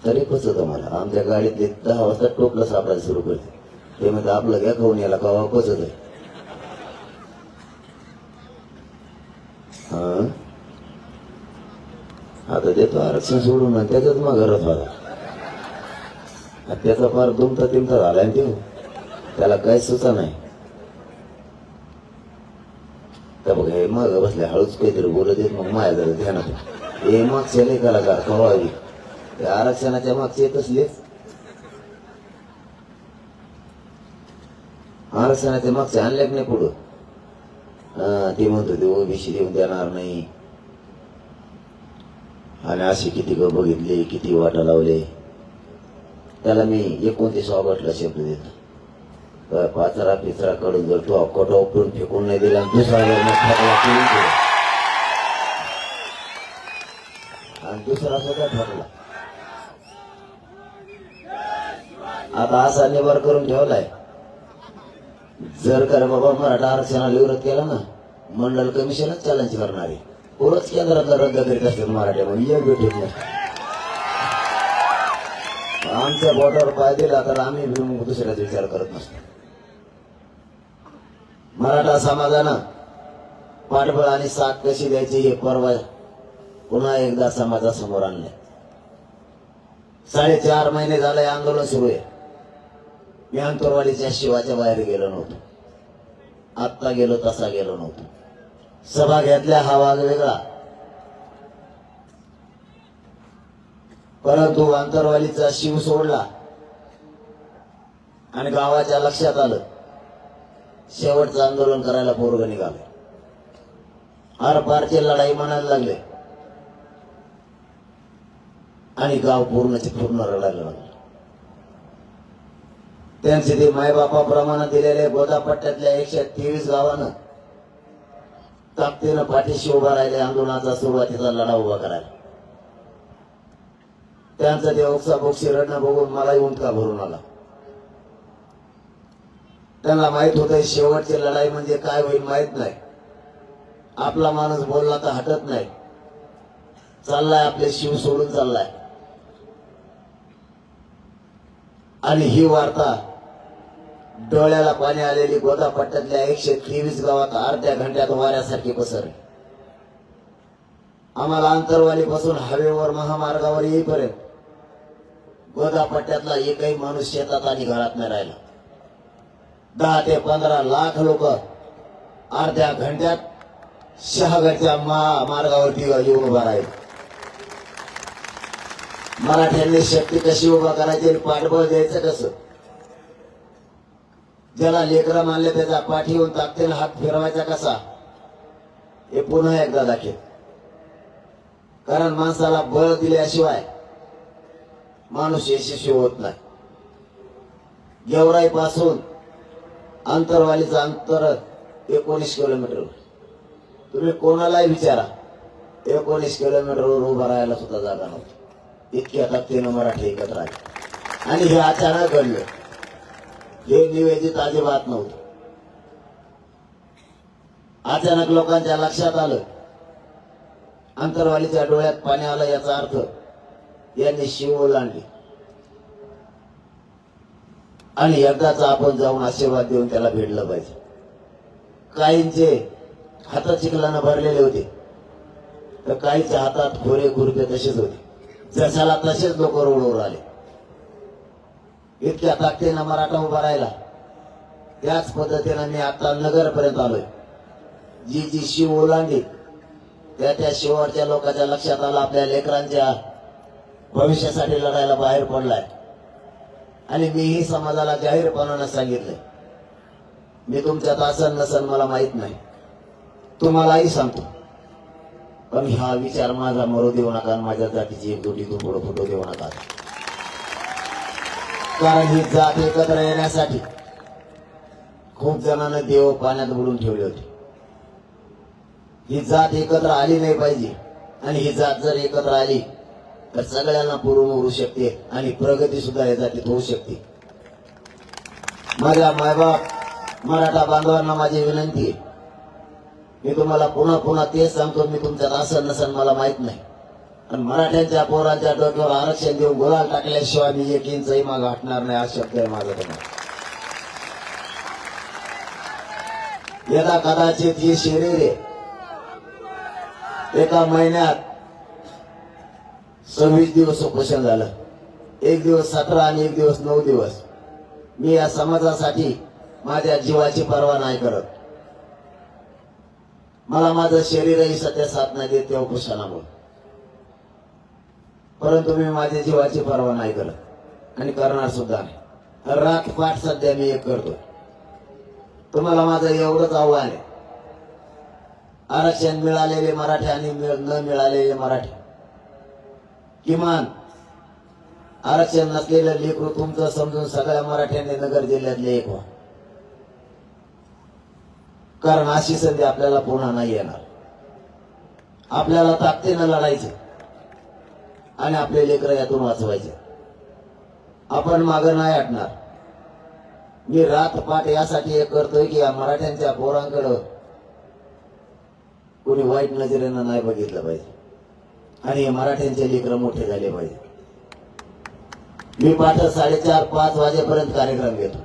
D: तरी पचत मला. आमच्या गाडीत 10 वाजता टोपलं सापडायला सुरू करते. ते म्हणजे आपलं घ्या खाऊन याला कवा पचत आहे. आता देतो आरक्षण सोडून आणि त्याच्यात मग घरात व्हायला. त्याचा फार दुमता तिमता झालाय ना ते, त्याला काही सुचा नाही. तर बघ हे मग बसले हळूच काहीतरी बोलत येत. मग माया जरा ध्यानात हे मागचे नाही कलाकार कवावी ते आरक्षणाच्या मागचे येत असलेच. आरक्षणाच्या मागचे आणले नाही पुढं. ते म्हणतो ते ओबीसी देऊन देणार नाही आणि असे किती ग बघितले, किती वाटा लावले. त्याला मी 29 ऑगस्टला शब्द देतो, पाचरा पिचरा कडून जर तो अक्कोटा उपटून फेकून नाही दिला आणि दुसरा जर आणि दुसरा सुद्धा ठरला. आता असा निवार करून ठेवलाय, जर का बाबा मराठा आरक्षणाला विरोध केला ना मंडल कमिशनच चॅलेंज करणारे पुरच केंद्रातला रद्द करीत असतात मराठ्यामध्ये. एक भेटत नाही. आमच्या बोटावर पाय दिला तर आम्ही दुसऱ्याचा विचार करत नसतो. मराठा समाजानं पाठबळ आणि साथ कशी द्यायची हे परवा पुन्हा एकदा समाजासमोर आणले. 4.5 महिने झाले आंदोलन सुरू आहे. मी अंतरवाडीच्या शिवाच्या बाहेर गेलो नव्हतो. आत्ता गेलो तसा गेलो नव्हतो. सभा घेतल्या हा भाग वेगळा, परंतु अंतरवालीचा शिव सोडला आणि गावाच्या लक्षात आलं शेवटचं आंदोलन करायला पोरग निघाले. आरपारची लढाई म्हणायला लागले आणि गाव पूर्णचे पूर्ण रडायला लागले. त्यांचे ते मायबापाप्रमाणे दिलेले गोदापट्ट्यातल्या 123 गावानं ताकदीनं पाठीशी उभा राहिले आंदोलनाचा सुरुवातीचा लढा उभा करायला. त्यांचं ते ओक्साबोक्शी रडणं बघून मला उंटका भरून आला. त्यांना माहित होतं शेवटची लढाई म्हणजे काय होईल माहित नाही. आपला माणूस बोलला तर हटत नाही. चाललाय आपले शिव सोडून चाललाय. आणि ही वार्ता डोळ्याला पाणी आलेली गोदापट्ट्यातल्या 123 गावात अर्ध्या घंट्यात वाऱ्यासारखी पसरली. आम्हाला अंतरवालीपासून हवेवर महामार्गावर येईपर्यंत गोदापट्ट्यातला एकही माणूस शेतात आणि घरात नाही राहिला. 10 ते 15 लाख लोक अर्ध्या घंट्यात शहागडच्या मार्गावरती येऊन उभा राहिले. मराठ्यांनी शक्ती कशी उभा करायची आणि पाठबळ द्यायचं कसं. ज्याला लेकरं मानले त्याचा पाठी येऊन ताकदीने हात फिरवायचा कसा हे पुन्हा एकदा दाखव. कारण माणसाला बळ दिल्याशिवाय माणूस यशस्वी होत नाही. गेवराई पासून अंतरवालीचं अंतर 19 किलोमीटर. तुम्ही कोणालाही विचारा 19 किलोमीटरवर उभा राहायला सुद्धा जागा नव्हती. इतक्या ताकदीनं मराठी एकत्र आले आणि हे अचानक घडलं. हे निवेदित अजिबात नव्हतं. अचानक लोकांच्या लक्षात आलं. अंतरवालीच्या डोळ्यात पाणी आलं याचा अर्थ यांनी शिव ओलांडली आणि एकदाच आपण जाऊन आशीर्वाद देऊन त्याला भेटलं पाहिजे. काहींचे हात चिखलानं भरलेले होते तर काहीच्या हातात खोरे खुरपे तसेच होते. जसाला तसेच लोक रोडवर आले. इतक्या ताकदीनं मराठा उभा राहिला. त्याच पद्धतीनं मी आता नगरपर्यंत आलोय. जी जी शिव ओलांडली त्या शिवाच्या लोकांच्या लक्षात आलं आपल्या लेकरांच्या भविष्यासाठी लढायला बाहेर पडलाय. आणि मीही समाजाला जाहीरपणानं सांगितलंय मी तुमच्यात असन नसन मला माहित नाही. तुम्हालाही सांगतो पण हा विचार माझा मरू देऊ नका. माझ्या जातीची एकजुटीतून पुढे फुटू देऊ नका. कारण ही जात एकत्र येण्यासाठी खूप जणांना देव पाण्यात बुडून ठेवले होते. ही जात एकत्र आली नाही पाहिजे. आणि ही जात जर एकत्र आली तर सगळ्यांना पुरून उरू शकते आणि प्रगती सुद्धा या जातीत होऊ शकते. माझ्या मायबाप मराठा बांधवांना माझी विनंती आहे. मी तुम्हाला पुन्हा पुन्हा तेच सांगतो मी तुमच्यात असन नसन मला माहित नाही. आणि मराठ्यांच्या पोरांच्या डोक्यावर आरक्षण देऊन गुलाल टाकल्याशिवाय मी एक इंचही मागे हटणार नाही. हा शब्द आहे माझा तुम्हाला. यदा कदाचित ही शरीरे एका महिन्यात 26 दिवस उपोषण झालं. एक दिवस 17 आणि एक दिवस 9 दिवस. मी या समाजासाठी माझ्या जीवाची पर्वा नाही करत. मला माझं शरीरही सध्या साथ नाही देत त्या उपोषणामुळे. परंतु मी माझ्या जीवाची पर्वा नाही करत आणि करणार सुद्धा नाही. रातपाठ सध्या मी एक करतो. तुम्हाला माझं एवढंच आव्हान आहे. आरक्षण मिळालेले मराठी आणि न मिळालेले मराठी किमान आरक्षण नसलेलं लेकरू तुमचं समजून सगळ्या मराठ्यांनी नगर जिल्ह्यातले एक व्हा. कारण अशी संधी आपल्याला पुन्हा नाही येणार. आपल्याला ताकदीनं लढायचं आणि आपले लेकरं यातून वाचवायचे. आपण मागं नाही हटणार. मी रातपाठ यासाठी एक करतोय की या मराठ्यांच्या पोरांकडं कोणी वाईट नजरेनं नाही बघितलं पाहिजे आणि हे मराठ्यांचे लेकरं मोठे झाले पाहिजे. मी पाठ 4:30-5 वाजेपर्यंत कार्यक्रम घेतो.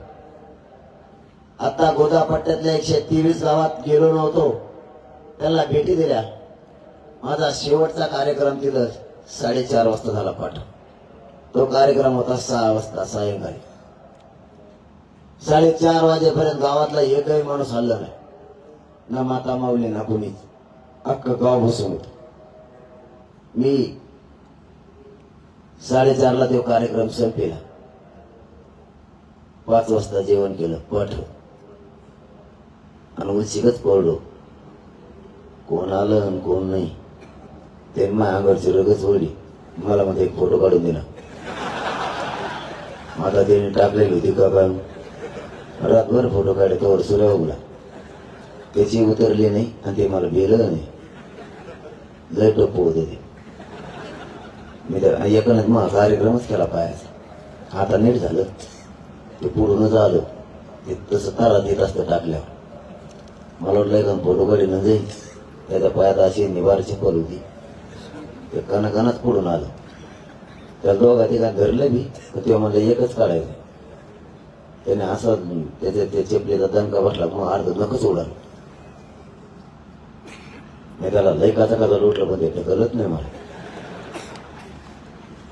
D: आता गोदापट्ट्यातल्या 123 गावात गेलो नव्हतो. त्यांना भेटी दिल्या. माझा शेवटचा कार्यक्रम तिथं 4:30 वाजता झाला पाठ. तो कार्यक्रम होता 6 वाजता सायंकाळी. 4:30 वाजेपर्यंत गावातला एकही माणूस हल्ला नाही. ना माता माऊली ना कोणीच. अख्खं गाव बसून होत. मी 4:30ला तो कार्यक्रम संपेला. 5 वाजता जेवण केलं पठ आणि उलशीकच पडलो. कोण आलं आणि कोण नाही ते माझ्या अंगावरची रगच ओढली. मला मध्ये एक फोटो काढून दिला. माझा त्याने टाकलेली होती का काय. रातभर फोटो काढले तोवर सूर्य उगला. त्याची उतरली नाही आणि ते मला भेलं नाही. लय टप्प होते ते. मी तर एकच मग कार्यक्रमच केला पायाचा. आता नीट झालं ते पूर्ण झालं. ते तसं तारा देत असतं टाकल्यावर. मला वाटलं एकदम फोटो काढीनं जाईल. त्याच्या पायात अशी निवार चप्पल होती. ते कणाकणाच पुढून आलं. त्या दोघा तिघा धरलं बी तर तेव्हा म्हणलं एकच काढायचं. त्याने असं त्याच्या त्या चपलीचा दणका बसला मग अर्ध नकच उडालं. मी त्याला लय काचा काचा लोटलं पण ते कळत नाही मला.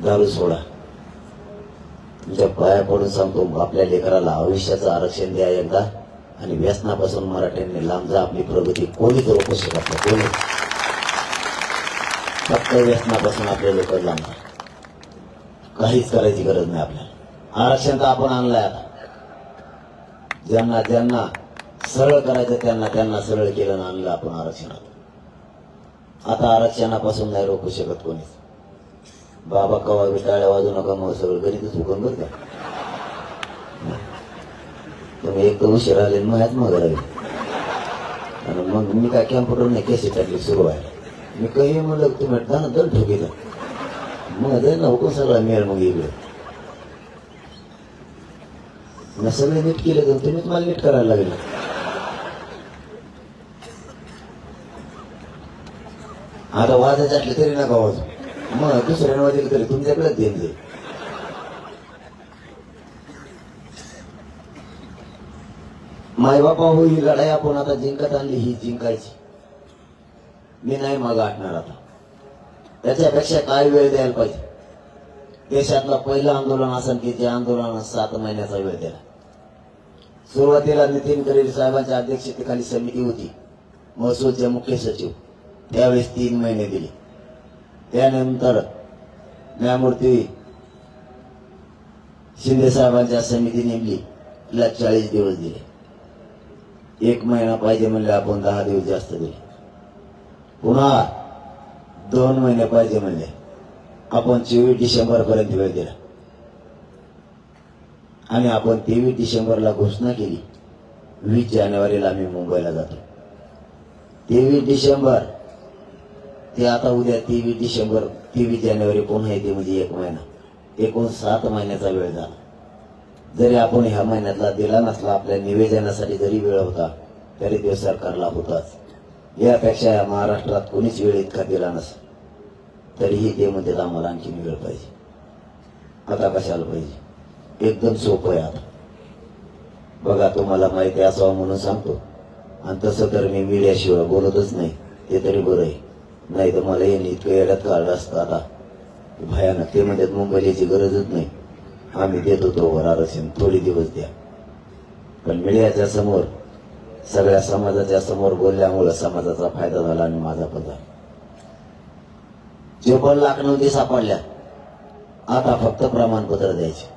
D: दारू सोडा. तुमच्या पाया पडून सांगतो आपल्या लेकराला आयुष्याचं आरक्षण द्या एकदा आणि व्यसनापासून मराठ्यांनी लांब जा. आपली प्रगती कोणीच रोखू शकत नाही. कोणी फक्त व्यसनापासून आपले लोक लांब जा. काहीच करायची गरज नाही आपल्याला. आरक्षण तर आपण आणलंय. आता ज्यांना ज्यांना सरळ करायचं त्यांना सरळ केलं आणि आणलं आपण आरक्षणात. आता आरक्षणापासून नाही रोखू शकत कोणीच. बाबा कवा टाळ्या वाजू नका मग सगळं गणितच हुकून बरं का. तुम्ही एक तर उशीर आले मग ह्याच मग राहील. आणि मग मी काय कॅम्प्युटर नाही केसी टाकली सुरू आहे. मी काही म्हणलं तुम्ही ना दल ठोकीला मग जाईल ना हुकून सगळा मिळेल. मग इकडे मी सगळे नीट केले तर तुम्हीच मला नीट करायला लागले. आता वाजायचे असले तरी नका वाजू. मग दुसऱ्याने वाजले तरी तुमच्याकडेच देईन जाईल. मायबापा हो ही लढाई आपण आता जिंकत आणली. ही जिंकायची. मी नाही मग गाठणार आता. त्याच्यापेक्षा काय वेळ द्यायला पाहिजे. देशातलं पहिलं आंदोलन असेल की त्या आंदोलनात 7 महिन्याचा वेळ दिला. सुरुवातीला नितीन गडकरी साहेबांच्या अध्यक्षतेखाली समिती होती. महसूलचे मुख्य सचिव त्यावेळेस 3 महिने दिले. त्यानंतर न्यायमूर्ती शिंदे साहेबांच्या समिती नेमली. तिला 40 दिवस दिले. 1 महिना पाहिजे म्हणले आपण 10 दिवस जास्त दिले. पुन्हा 2 महिने पाहिजे म्हणले आपण 24 डिसेंबर पर्यंत वेळ दिला. आणि आपण 23 डिसेंबरला घोषणा केली 20 जानेवारीला आम्ही मुंबईला जातो. 23 डिसेंबर ते आता उद्या 23 डिसेंबर 23 जानेवारी पुन्हा येते म्हणजे 1 महिना. एकूण 7 महिन्याचा वेळ झाला. जरी आपण ह्या महिन्यातला दिला नसला आपल्या निवेदनासाठी जरी वेळ होता तरी तो सरकारला होताच. यापेक्षा या महाराष्ट्रात कोणीच वेळ इतका दिला नसता. तरीही ते म्हणतात आम्हाला आणखी वेळ पाहिजे. आता कशाला पाहिजे. एकदम सोपं आहे. आता बघा तुम्हाला माहिती असावं म्हणून सांगतो. आणि तसं तर मी मीडियाशिवाय बोलतच नाही. ते तरी बरं आहे. नाही तर मला हे इतकं येड्यात काढलं असतं. आता भयानक. ते म्हणतात मुंबईला याची गरजच नाही. आम्ही देतो तोवर आरक्षण थोडी दिवस द्या. पण मीडियाच्या समोर सगळ्या समाजाच्या समोर बोलल्यामुळं समाजाचा फायदा झाला आणि माझा पण झाला. 54 लाख नोंदी सापडल्या. आता फक्त प्रमाणपत्र द्यायचे.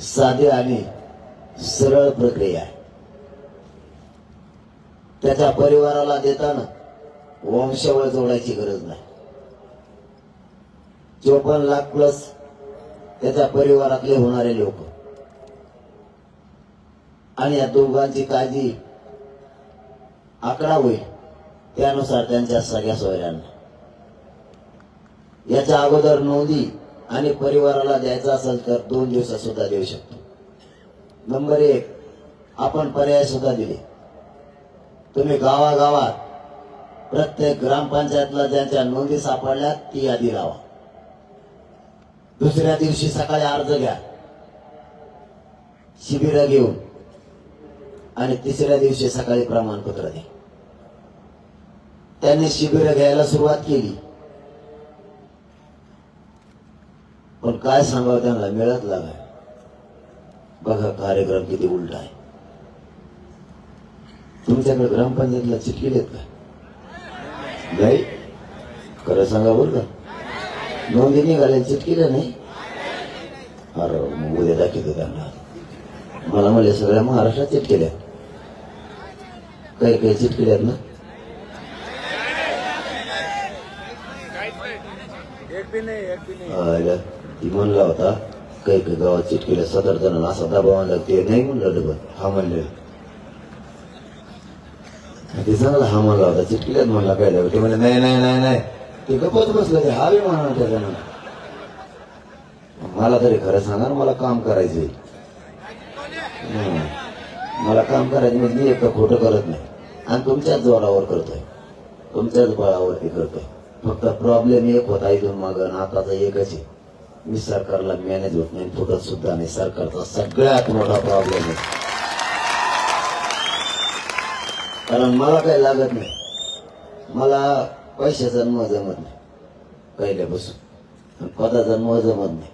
D: साधी आणि सरळ प्रक्रिया आहे. त्याच्या परिवाराला देताना वंशावळ जोडायची गरज नाही. 54 लाख प्लस त्याच्या परिवारातले होणारे लोक आणि या दोघांची काळजी आकडा होईल त्यानुसार त्यांच्या सगळ्या सोयऱ्यांना. याच्या अगोदर नोंदी आणि परिवाराला द्यायचा असेल तर 2 दिवसात सुद्धा देऊ शकतो. नंबर 1 आपण पर्याय सुद्धा दिले. तुम्ही गावागावात प्रत्येक ग्रामपंचायतला ज्यांच्या नोंदी सापडल्या ती यादी लावा. दुसऱ्या दिवशी सकाळी अर्ज घ्या शिबिर घेऊन आणि तिसऱ्या दिवशी सकाळी प्रमाणपत्र द्या. त्यांनी शिबिर घ्यायला सुरुवात केली. पण काय सांगावं त्यांना मिळत लागाय. बघा कार्यक्रम किती उलटा आहे. तुमच्याकडे ग्रामपंचायतला चिटकेलेत का? नाही. खरं सांगा बरं का. नोंदी निघाल्या चिटकेल्या नाही. अरे मग उद्या दाखवतो त्यांना. मला म्हणले सगळ्या महाराष्ट्रात चिटकेल्या. काही काही चिटकेल्यात ना. ती म्हणला होता काही काही गावात चिटकेल्या 7-8 जणांना असा दबाव आणला. ते नाही म्हणलं डबल. हा म्हणले ते चांगला हा म्हणला होता चिटकिल्यात म्हणला काय लागलं ते म्हणजे नाही नाही नाही नाही ते गप्पच बसलं ते हा बी म्हणा त्याच्यानं मला तरी खरं सांगा ना मला काम करायचंय मला काम करायचं म्हणजे मी एकटं खोटं करत नाही आणि तुमच्याच जोरावर करतोय तुमच्याच बळावरती करतोय फक्त प्रॉब्लेम एक होता इथून मग आताचा एकच आहे मी सरकारला मॅनेज होत नाही फुटत सुद्धा नाही सरकारचा सगळ्यात मोठा प्रॉब्लेम आहे कारण मला काही लागत नाही मला पैशाचा जन्म जमत नाही पहिल्यापासून आणि पदाचा जन्म जमत नाही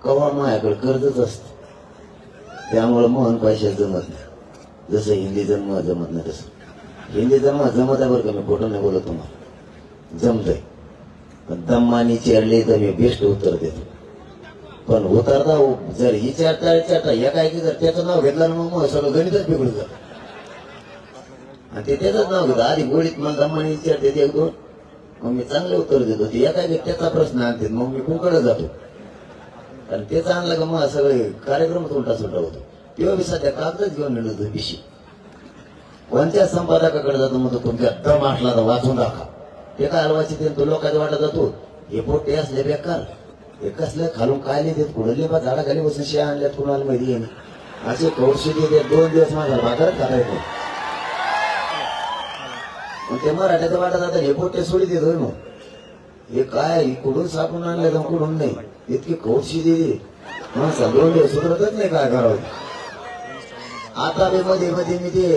D: कवा माझ्याकडे कर्जच असतं त्यामुळे मोहन पैशाच जमत नाही जसं हिंदी जन्म जमत नाही तसं हिंदी जन्म जमत आहे बरं का मी खोटं नाही बोलत तुम्हाला जमतंय पण दम्मानी चेरले तर मी बेस्ट उत्तर देतो पण उतरता जर ही चेरता या काय की जर त्याचं नाव घेतलं ना मग सगळं गणितच बिघडून जातं आणि ते त्याचंच नाव घेतं आधी गोळीत मला दम्मानी विचारते एक दोन मग मी चांगले उत्तर देतो ते एका त्याचा प्रश्न आणते मग मी कुंकडे जातो आणि तेच आणलं का मग सगळे कार्यक्रम उलटा सुलटा होतो तेव्हा मी सध्या कागदच घेऊन नेलो होतो पिशी कोणत्या संपादकाकडे जातो मग तुमच्या दम असला तर वाचून दाखवा ते काय हलवायचे ते तो लोकांच्या वाटत जातो हे पोटे असले बेकार हे कसले खालून काय नाही देत कुडले बा झाडाखाली बसून शिया आणल्यात कुणाला माहिती आहे असे कौशी देते 2 दिवस माझा भाकरच खाता येतो ते मराठ्याचं वाटत जातात हे पोटे सोडी देत होय मग हे काय कुठून सापून आणले तर कुठून नाही इतकी कौशी दिली माणसा 2 दिवस सुधरतच नाही काय करावं आता मध्ये मी ते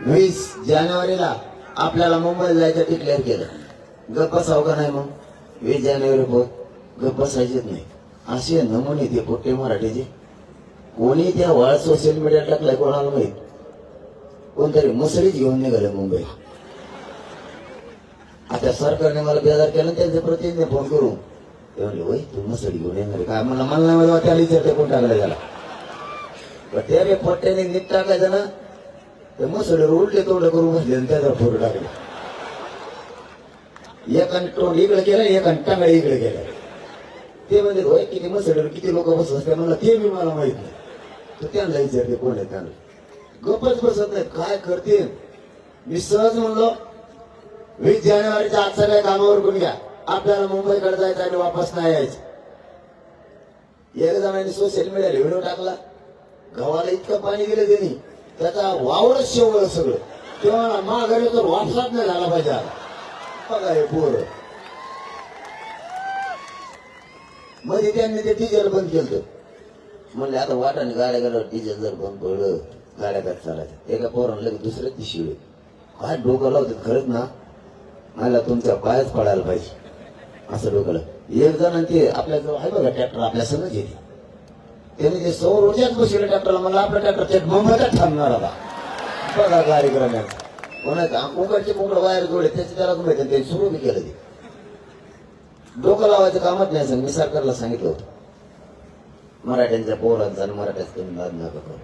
D: 20 जानेवारीला आपल्याला मुंबईला जायचं डिक्लेअर केलं गप्प बसावं का नाही मग 20 जानेवारी पोत गप्प बसायचेच नाही असे नमुने ते पोट्टे मराठीचे कोणी त्या वाळ सोशल मीडिया टाकलाय कोणाला माहित कोणतरी मुसळीच घेऊन निघाले मुंबई आता सरकारने मला बेजार केलं त्यांचे प्रतिनिधी फोन करून ते म्हणले वय तू मुसळी घेऊन येणार काय म्हणलं मला नाही माहिती त्याला विचारते कोण टाकलं त्याला पण ते रे पोट्ट्याने नीट टाकायचं ना ते मसडीवर उलटे तोंड करून बसले आणि त्याचा फोटो टाकले एकाने तोंड इकडे केलं एकाने टांगडा इकडे केलं ते म्हणजे होय किती मसडीवर किती लोक बसत असते म्हणलं ते बी मला माहित नाही तर त्यांना विचारते कोण आहे त्यांना गप्पच बसत नाहीत काय करते मी सहज म्हणलो 20 जानेवारीच्या आज सगळ्या कामावर करून घ्या आपल्याला मुंबईकडे जायचं आणि वापस नाही यायचं एक जणांनी सोशल मीडियाला व्हिडिओ टाकला गव्हाला इतकं पाणी दिलं त्यांनी त्याचा वावरच शेवळ सगळं तेव्हा माघारी तर वापसाच नाही झाला पाहिजे बघा हे पोर मध्ये त्यांनी ते डिझेल बंद केलं म्हणले आता वाटाने गाड्या डिझेल जर बंद पडलं गाड्या काय चालायच्या एका पोरानं लगेच दुसऱ्या दिवशी काय डोकं लावतात खरंच ना मला तुमच्या पायच पडायला पाहिजे असं डोकं एक जण ते आपल्याजवळ आहे बघा ट्रॅक्टर आपल्या सगळंच येते त्याने ते सौर ऊर्जाच बसवलं ट्रॅक्टरला मला आपला ट्रॅक्टर थेट मुंबईलाच थांबणार आता बघा कार्यक्रम कोणाचा कुंकडचे कुंकड बाहेर जोडले त्याचे त्याला माहिती त्यांनी सुरू बी केलं ते डोकं लावायचं कामच नाही सांग मी सरकारला सांगितलं होतं मराठ्यांच्या पोरांचा आणि मराठ्याच तुम्ही नाद नका करू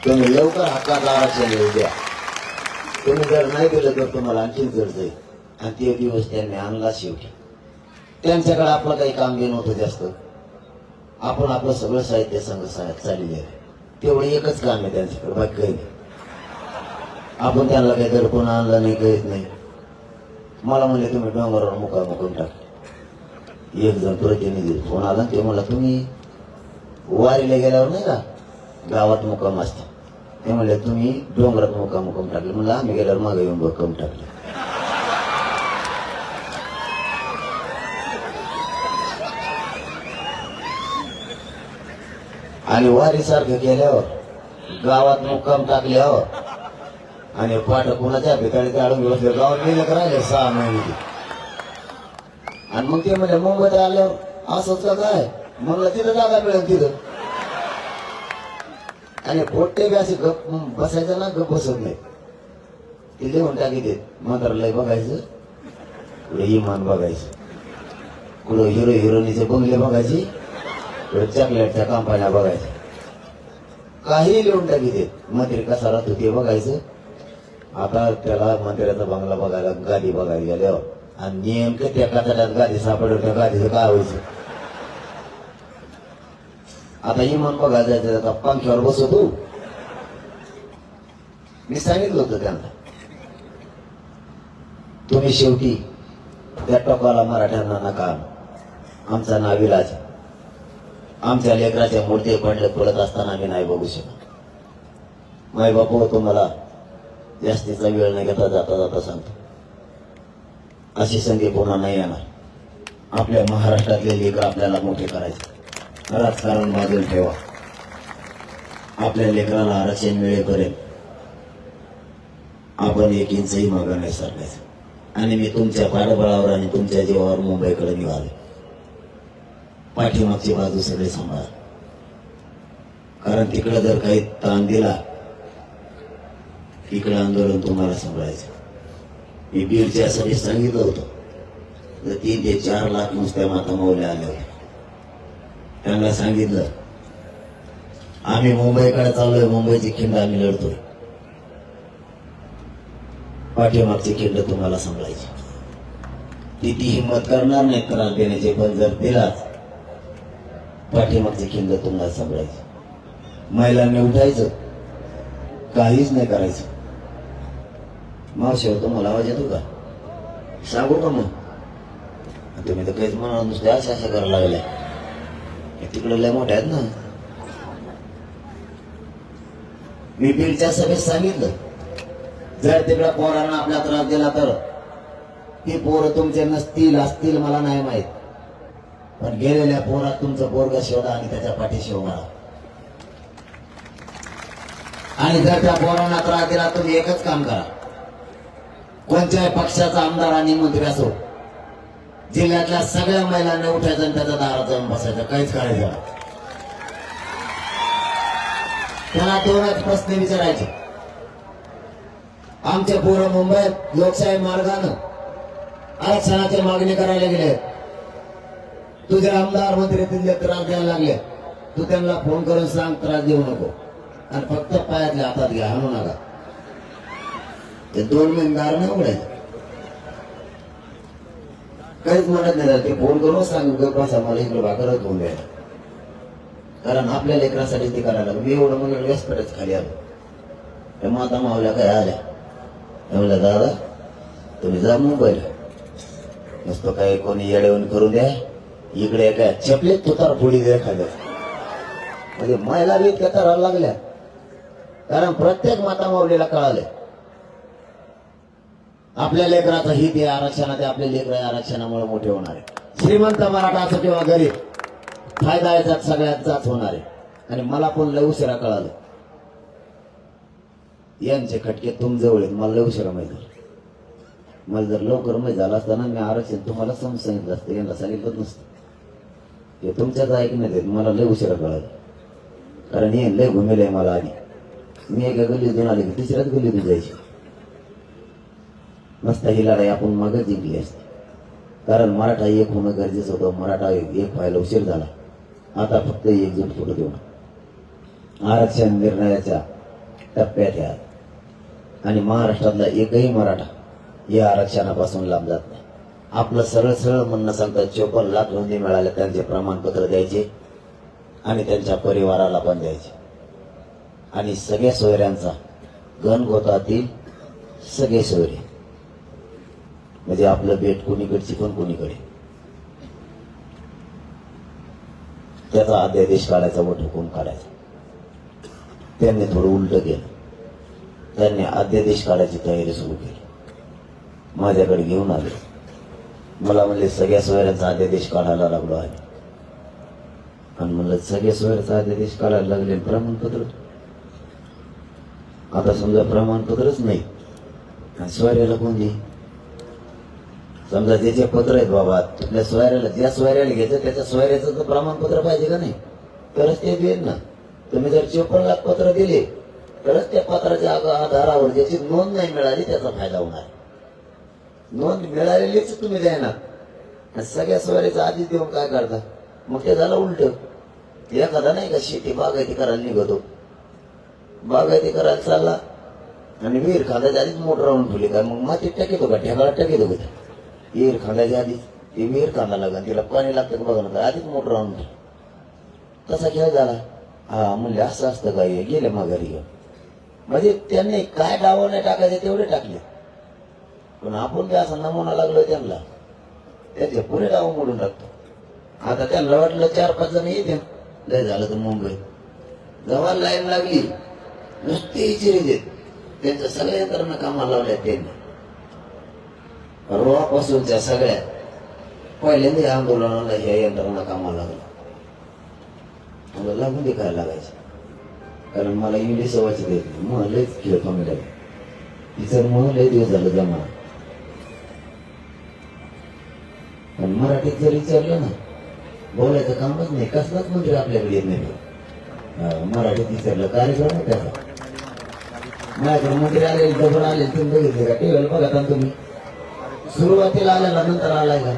D: तुम्ही लवकर हक्काचं आरक्षण येऊ द्या तुम्ही जर नाही दिलं तर तुम्हाला आणखीन जड जाईल आणि ते दिवस त्यांनी आणला शेवटी त्यांच्याकडे आपलं काही काम बी नव्हतं जास्त आपण आपलं सगळं साहित्य संघ चालले आहे तेवढं एकच काम आहे त्यांच्याकडे बाकी काही नाही आपण त्यांना काही दडपून आणलं नाही कळत नाही मला म्हणले तुम्ही डोंगरावर मुकाम टाक एक जण प्रतिनिधी फोन आला ते म्हणला तुम्ही वारीला गेल्यावर नाही का गावात मुक्काम असते ते म्हणले तुम्ही डोंगरात मुक्काम टाकले म्हणलं आम्ही गेल्यावर मागे येऊन मुक्काम टाकले आणि वारी सारखं केल्यावर गावात मुक्काम टाकल्यावर आणि पाठ कोणाच्या भिकाळी काढून बसले गावात गेलं का राहिले 6 महिने आणि मग ते म्हणजे मुंबईत आल्यावर असंच का काय म्हणलं तिथं जागा मिळेल तिथं आणि पोट्टे बी असे गप बसायचं ना गप बसत नाही ते लिहून टाकी देत मंत्रालय बघायचं कुठे इमान बघायचं कुठं हिरोईनीचे बंगले बघायचे चॉकलेटच्या कंपन्या बघायच्या काही लिहून टाकी देत मंत्री कसा राहतो ते बघायचं आता त्याला मंत्र्याचा बंगला बघायला गादी बघायला गेल्यावर आणि नेमकं त्या कचाट्यात गादी सापडलं त्या गादीचं काय व्हायचं आता इमान बघायला जायचं आता पंख्यावर बसतो मी सांगितलं होतं त्यांना, तुम्ही शेवटी त्या टोकाला मराठ्यांना नका आणू. आमचा नाविलाज, आमच्या लेकराच्या मूर्ती पडत असताना आम्ही नाही बघू शकत. माय बापू तुम्हाला जास्तीचा वेळ नाही घेता जाता जाता सांगतो, अशी संधी पुन्हा नाही येणार. आपल्या महाराष्ट्रातले लेकर आपल्याला मोठे करायचे. राजकारण बाजूला ठेवा. आपल्या लेकराला आरक्षण मिळेपर्यंत आपण एक इंचही मागं नाही सरकायचं. आणि मी तुमच्या पाठबळावर आणि तुमच्या जीवावर मुंबईकडे निघाले. पाठीमागची बाजू सगळे सांभाळा, कारण तिकडे जर काही ताण दिला, इकडे आंदोलन तुम्हाला सांभाळायचं. मी बीडच्या साठी सांगितलं होतं, तर 3 ते 4 लाख नुसत्या माता माऊल्या आल्या होत्या. त्यांना सांगितलं आम्ही मुंबईकडे चाललोय, मुंबईची खिंड आम्ही लढतोय, पाठीमागची खिंड तुम्हाला सांभाळायची. ती हिंमत करणार नाही त्रास देण्याचे, पण जर दिलाच पाठीमागची खिंड तुम्हाला सांभाळायची. महिलांनी उठायचं, काहीच नाही करायचं. मावशी तुम्हाला आवाज येतो का? सांगू का मग? तुम्ही तर काहीच म्हणा, नुसत्या अशा करायला लागल्या. तिकडे लय मोठ्या आहेत ना. मी बीडच्या सभेत सांगितलं, जर तिकडे पोरांना आपला त्रास दिला तर ती पोरं तुमचे नसतील असतील मला नाही माहित, पण गेलेल्या पोरात तुमचं पोरग शोधा आणि त्याच्या पाठीशी उभा राहा. आणि जर त्या पोरांना त्रास दिला तुम्ही एकच काम करा, कोणत्याही पक्षाचा आमदार आणि मंत्री असो, जिल्ह्यातल्या सगळ्या महिलांना उठायचं आणि त्याच्या दारात जाऊन बसायचं, काहीच करायचं नाही. त्यांना 2च प्रश्न विचारायचे. आमचे पोरं मुंबईत लोकशाही मार्गानं आरक्षणाची मागणी करायला गेले, तुझे आमदार मंत्री तिथले त्रास द्यायला लागले, तू त्यांना फोन करून सांग त्रास देऊ नको, आणि फक्त पायातल्या हातात घ्या, आणू नका. ते 2 महिनेदार नाही उघडायचे, काहीच म्हणत नाही. ते फोन करून सांगू गप्पा मला इकडे भाकरच होऊन द्यायला, कारण आपल्या लेकरासाठी ते करायला. मी एवढं म्हणून व्यासपीठाच खाली आलो. माता मावल्या काय आल्या, म्हणलं दादा तुम्ही जा मुंबईला, नुसतं काही कोणी येडेवून करून द्या, इकडे काय चपले तुतार फोडी द्या खाली. म्हणजे महिला बी इतक्या करायला लागल्या, कारण प्रत्येक माता माऊलीला कळाले आपल्या लेकराचं हित आहे आरक्षणात, आपले लेकर आरक्षणामुळे मोठे होणार आहे. श्रीमंत मराठा असो किंवा गरीब, फायदा याच्यात सगळ्यांचाच होणार आहे. आणि मला पण लय उशिरा कळालं, यांचे खटके तुमजवळ आहेत, मला लय उशिरा माहिती. मला जर लवकर माहिती झालं असताना मी आरक्षण तुम्हाला समजून सांगितलं असतं, यांना सांगितलं नसतं. हे तुमच्याच ऐकण्यात येत, मला लय उशिरा कळालं, कारण हे लय घुमेल आहे मला. आधी मी एका गल्लीतून आले की 3ऱ्याच गल्लीतून जायची. नसता ही लढाई आपण मागच जिंकली असते, कारण मराठा एक होणं गरजेचं होतं. मराठा एक व्हायला उशीर झाला. आता फक्त एकजूट फोटो देऊन आरक्षण निर्णयाच्या टप्प्यात आहे, आणि महाराष्ट्रातला एकही मराठा या आरक्षणापासून लांब जात नाही. आपलं सरळ सरळ म्हणणं सांगतात 54 लाख नोंदी मिळाल्या, त्यांचे प्रमाणपत्र द्यायचे आणि त्यांच्या परिवाराला पण द्यायचे. आणि सगळ्या सोयऱ्यांचा घनगोतातील सगळे सोयरे, म्हणजे आपलं बेट कोणीकडची पण कोणीकडे, त्याचा अध्यादेश काढायचा व ठोकून काढायचा. त्यांनी थोडं उलट केलं, त्यांनी अध्यादेश काढायची तयारी सुरू केली. माझ्याकडे घेऊन आले, मला म्हणले सगळ्या सोयऱ्यांचा अध्यादेश काढायला लागलो आहे. आणि म्हणलं सगळ्या सोयऱ्याचा अध्यादेश काढायला लागले, प्रमाणपत्र आता समजा प्रमाणपत्रच नाही, आणि सोयऱ्याला कोण दे? समजा ज्याचे पत्र आहेत बाबा, आपल्या सोयऱ्याला, ज्या सोयऱ्याला घ्यायचं त्याच्या सोयऱ्याचं तर प्रमाणपत्र पाहिजे का नाही, तरच ते देईल ना. तुम्ही जर 54 लाख पत्र दिले तरच त्या पत्राच्या आधारावर ज्याची नोंद नाही मिळाली त्याचा फायदा होणार. नोंद मिळालेलीच तुम्ही देणार, सगळ्या सोयऱ्याचा आधी देऊन काय करता? मग ते झालं उलट. एखादा नाही का शेती बागायती करायला निघतो, बागायती करायला चालला आणि विहीर खांद्याच्या आधीच मोटर राहून ठेवली काय, मग मातीत टाकीतो का, ठेकाळात टाकीतो का? विहीर खांद्याच्या आधी ती विहीर खांदा लागेल, तिला पाणी लागतं का बघा ना, आधीच मोटर राहून ठेव. तसा खेळ झाला. हा म्हणले असं असतं काय, गेले माघारी घेऊन. म्हणजे त्यांनी काय डावं नाही टाकायचे तेवढे टाकले, पण आपण काय असा नमुना लागलो त्यांना, त्याचे पुरे डाव मोडून टाकतो. आता त्यांना वाटलं 4-5 जण येते, लय झालं तर मुंबई जवळ लाईन लागली नुसते इचिरी देत, त्यांच्या सगळ्या यंत्रणा कामाला लावल्या त्यांनी. रोहापासूनच्या सगळ्या पहिल्यांदा या आंदोलनाला ह्या यंत्रणा कामाला लागला. मला लागून दे काय लागायचं, कारण मला इंग्लिश वाचता येत नाही, मग लयच खेळ कमी लागला. तिचं मग लय दिवस झालं जमा. पण मराठीत जर विचारलं ना, बोलायचं कामच नाही, कसलाच मंत्री आपल्याकडे येत नाही. मराठीत विचारलं कार्यक्रम आहे त्याचा. माझ्याकडे मंत्री आले, डबल आले, तुम्ही बघितले का टीव्हीला बघा तुम्ही? सुरुवातीला आल्याला नंतर आलाय का?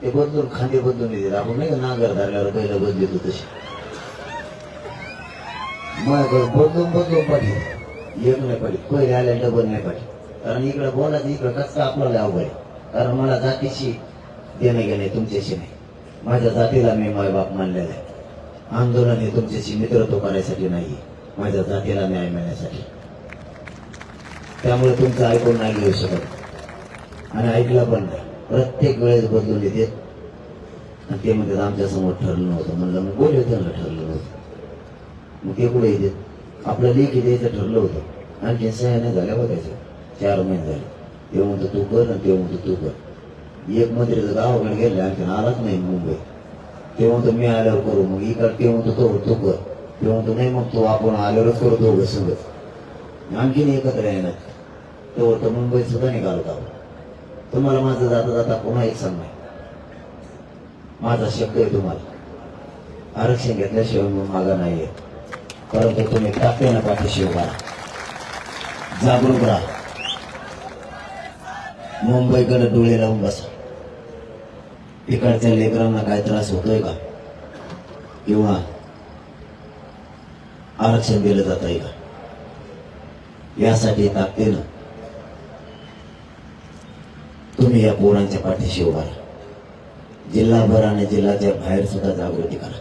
D: ते बदलून खांदे बदलून येतील. आपण नाही का नांगर धरल्यावर पहिलं बदलतो तशी माझ्याकडे बदलून पाठीत एक नाही पाठीत, पहिले आल्या डबल नाही पाठीत. कारण इकडे बोलायचं, इकडे कसं आपल्याला अवघड आहे. कारण मला जातीशी देणं घेणे तुमच्याशी नाही. माझ्या जातीला मी मायबाप मानलेला आहे. आंदोलन हे तुमच्याशी मित्रत्व करायसाठी नाही, माझ्या जातीला न्याय मिळण्यासाठी. त्यामुळे तुमचं ऐकून नाही घेऊ शकत आणि ऐकलं पण नाही. प्रत्येक वेळेस बदलून येते आणि ते म्हणतात आमच्या समोर ठरलं नव्हतं. म्हणलं मग बोलले त्यांना ठरलं नव्हतं, मग ते कुठे येते? आपलं लेखी द्यायचं ठरलं होतं, आणखी सह्या नाही झाल्या बघायचं. 4 महिने झाले. ते म्हणतो तू कर आणि ते म्हणतो तू कर. एक मंत्री तर गावाकडे गेले, आणखी आलाच नाही मुंबई. ते म्हणतो मी आल्यावर करू, मग इकडे ते म्हणतो तो तू कर, ते म्हणतो नाही मग तो आपण आल्यावरच करू दोघं सगळं. आणखीन एकत्र येणार तो तर मुंबईत सुद्धा निघालो का? तुम्हाला माझं जाता जाता पुन्हा एक सांगणार, माझा शब्द आहे तुम्हाला, आरक्षण घेतल्याशिवाय मी मागा नाहीये. परंतु तुम्ही ताकदीनं पाठीशी उभा राहा, जागरूक राहा, मुंबईकडे डोळे लावून बसा. तिकडच्या लेकरांना काय त्रास होतोय का, किंवा आरक्षण दिलं जात आहे का, यासाठी ताकदीनं तुम्ही या पोरांच्या पाठीशी उभा राहा. जिल्हाभर आणि जिल्ह्याच्या बाहेर सुद्धा जागृती करा,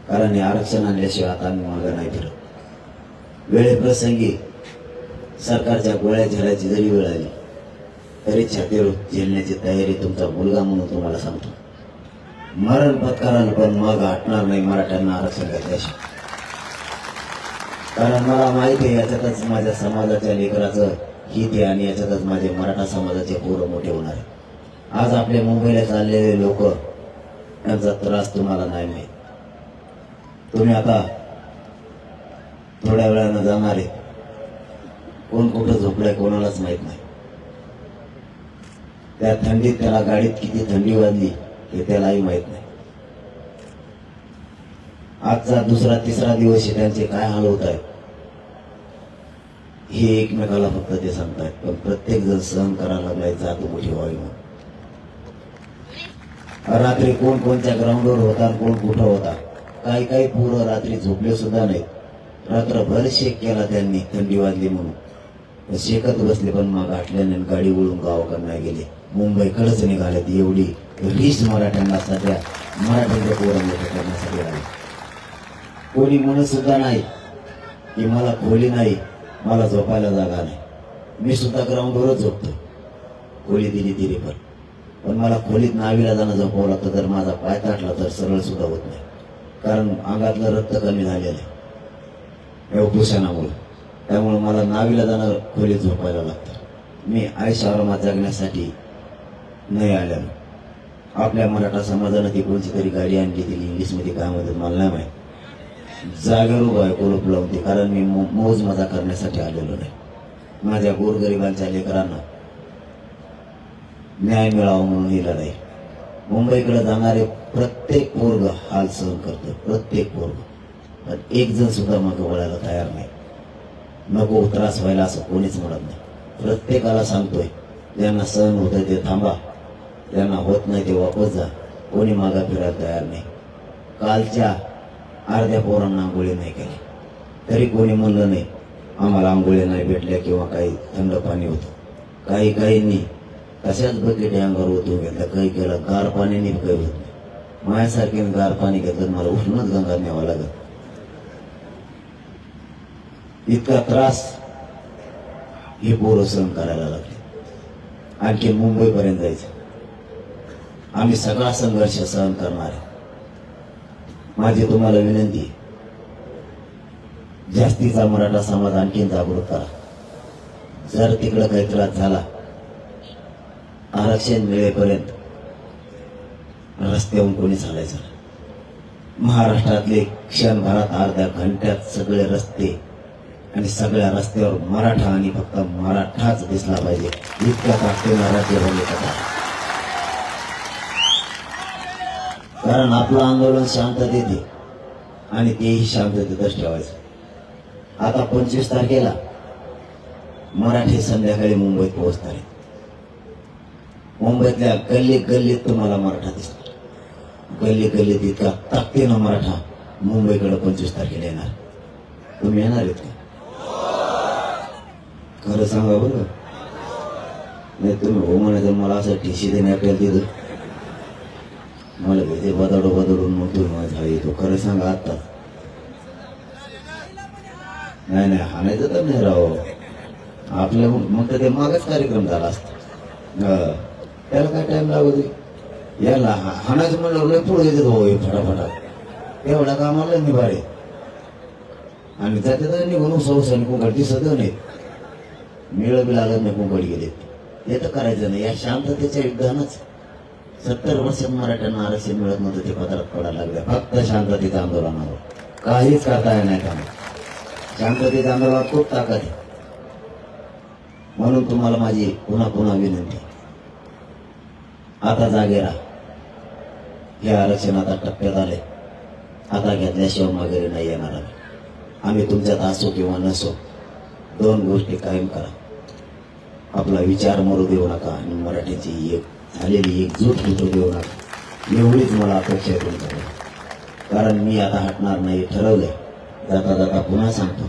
D: कारण हे आरक्षण आणल्याशिवाय आता आम्ही मागं नाही फिरत. वेळेप्रसंगी सरकारच्या गोळ्या झेलायची जरी वेळ आली तरी छातीवर झेलण्याची तयारी तुमचा मुलगा म्हणून तुम्हाला सांगतो. मरण पत्कराल पण मग हटणार नाही मराठ्यांना आरक्षण घेतल्याशिवाय. कारण मला माहिती आहे याच्यातच माझ्या समाजाच्या लेकराचं हित आहे आणि याच्यातच माझे मराठा समाजाचे पोरं मोठे होणार आहे. आज आपले मुंबईला चाललेले लोक, त्यांचा त्रास तुम्हाला नाही माहीत. तुम्ही आता थोड्या वेळानं जाणार आहे, कोण कुठं झोपलंय कोणालाच माहित नाही. त्या थंडीत त्याला गाडीत किती थंडी वाजली हे त्यालाही माहित नाही. आजचा 2रा-3रा दिवस आहे, त्यांचे काय हाल होत आहेत हे एकमेकाला फक्त ते सांगतायत. पण प्रत्येक जण सहन करायला लागलाय जात मोठी व्हावी म्हणून. रात्री कोण कोणत्या ग्राउंडवर होता, कोण कुठं होता. काही पोरं रात्री झोपले सुद्धा नाहीत. रात्रभर शेक केला त्यांनी थंडी वाजली म्हणून. शेकत बसले पण मग आटल्याने गाडी वळून गावाकडे नाही गेले, मुंबईकडेच निघालेत. एवढी रीस मराठ्यांना सध्या मराठ्यांच्या पोरं मोठं करण्यासाठी आले. कोणी म्हणत सुद्धा नाही की मला खोली नाही, मला झोपायला जागा नाही. मी सुद्धा ग्राउंडवरच झोपतो, खोली दिली तरी पण मला खोलीत नावीला जाणं झोपावं लागतं. तर माझा पाय ताटला तर सरळ सुद्धा होत नाही, कारण अंगातलं रक्त कमी झालेलं आहे उपोषणामुळे. त्यामुळे मला नावीला जाणं खोलीत झोपायला लागतं. मी आयुष्यावर जगण्यासाठी नाही आल्यानं. आपल्या मराठा समाजानं ती कोणती तरी गाडी आणली, दिली इंग्लिशमध्ये काय म्हणतात मला नाही माहित. जागेवर उभा आहे कोलप लावून ते, कारण मी मौज मजा करण्यासाठी आलेलो नाही. माझ्या गोरगरिबांच्या लेकरांना न्याय मिळावा म्हणून ही लढाई. मुंबईकडे जाणारे प्रत्येक पोरग हाल सहन करतो, प्रत्येक पोरग. पण एक जण सुद्धा मग वळायला तयार नाही. नको त्रास व्हायला असं कोणीच म्हणत नाही. प्रत्येकाला सांगतोय, ज्यांना सहन होतंय ते थांबा, ज्यांना होत नाही ते वापस जा. कोणी मागा फिरायला तयार नाही. कालच्या अर्ध्या पोरांना आंघोळी नाही केली तरी कोणी म्हणलं नाही आम्हाला आंघोळी नाही भेटल्या किंवा काही थंड पाणी होतं. काहींनी तशाच बकेट अंगावर ओतून घेतलं, काही केलं गार पाण्याने काही होत नाही. माझ्यासारखे गार पाणी घेतलं मला उष्णच गंगा न्यावं लागत. इतका त्रास हे पोरं सहन करायला लागले. आणखी मुंबईपर्यंत जायचं. आम्ही सगळा संघर्ष सहन करणार आहे. माझी तुम्हाला विनंती आहे, जास्तीचा मराठा समाज आणखीन जागृत करा. जर तिकडं काही त्रास झाला, आरक्षण मिळेपर्यंत रस्त्यावरून कोणी चालायचं नाही. महाराष्ट्रातले क्षणभरात अर्ध्या घंट्यात सगळे रस्ते आणि सगळ्या रस्त्यावर मराठा आणि फक्त मराठाच दिसला पाहिजे. इतक्या ताकदीनं राज्य बनले करा. कारण आपलं आंदोलन शांततेत आहे आणि तेही शांततेतच ठेवायचं. आता 25 तारखेला मराठी संध्याकाळी मुंबईत पोहोचणार आहे. मुंबईतल्या गल्लीत गल्लीत तुम्हाला मराठा दिसतो. गल्ली गल्लीत इतका ताकदीनं मराठा मुंबईकडे 25 तारखेला येणार. तुम्ही येणार आहेत का? खरं सांगा बरं. नाही तुम्ही हो म्हणायचं मला असं टीशी देणे आपल्याला तिथं मला भेटे बदडून मग तुम्ही माझा येतो. खरं सांगा आता. नाही हाणायचं तर नाही राव आपल्या. मग तर ते मागच कार्यक्रम झाला असता. त्याला काय टाइम लागतो याला हाणायचं म्हणलं लय पुढे येतात हो फटाफटात. एवढा कामाला निभारे आणि जाते तर निघून आणि कुंकड दिसत नाही. मिळ बी लागत नाही कुंकड गेले. हे तर करायचं नाही. या शांततेच्या युद्धानंच 70 वर्षात मराठ्यांना आरक्षण मिळत नव्हतं. ते पत्रात पडायला लागले. फक्त शांततेच्या आंदोलनावर काहीच करता येणार नाही. काम शांततेच्या आंदोलनात खूप ताकद आहे. म्हणून तुम्हाला माझी पुन्हा पुन्हा विनंती, आता जागे राहा. हे आरक्षण आता टप्प्यात आले. आता घेतल्याशिवाय माघारी नाही येणार. आम्ही तुमच्यात असो किंवा नसो, 2 गोष्टी कायम करा. आपला विचार मरू देऊ नका आणि मराठीची एक झालेली एकजूट तुटू देऊ नका. एवढीच मला अपेक्षा आहे तुमच्याकडे. कारण मी आता हटणार नाही ठरवलंय. जाता जाता पुन्हा सांगतो,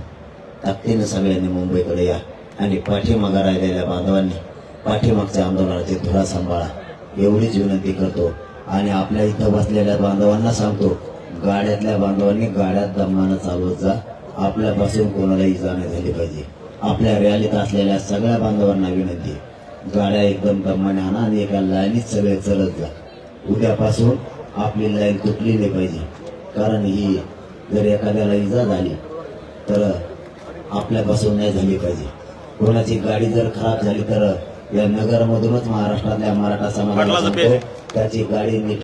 D: ताकदीनं सगळ्यांनी मुंबईकडे या आणि पाठीमागा राहिलेल्या बांधवांनी पाठीमागच्या आंदोलनाची धुरा सांभाळा एवढीच विनंती करतो. आणि आपल्या इथं बसलेल्या बांधवांना सांगतो, गाड्यातल्या बांधवांनी गाड्यात दमानं चालवत जा. आपल्यापासून कोणाला इजा नाही झाली पाहिजे. आपल्या रॅलीत असलेल्या सगळ्या बांधवांना विनंती, गाड्या एकदम दमाने आणा आणि एका लाईनीत सगळे चलत जा. उद्यापासून आपली लाईन तुटली नाही पाहिजे. कारण ही जर एखाद्याला इजा झाली तर आपल्यापासून नाही झाली पाहिजे. कोणाची गाडी जर खराब झाली तर या नगरमधूनच महाराष्ट्रातल्या मराठा समाजाला त्याची गाडी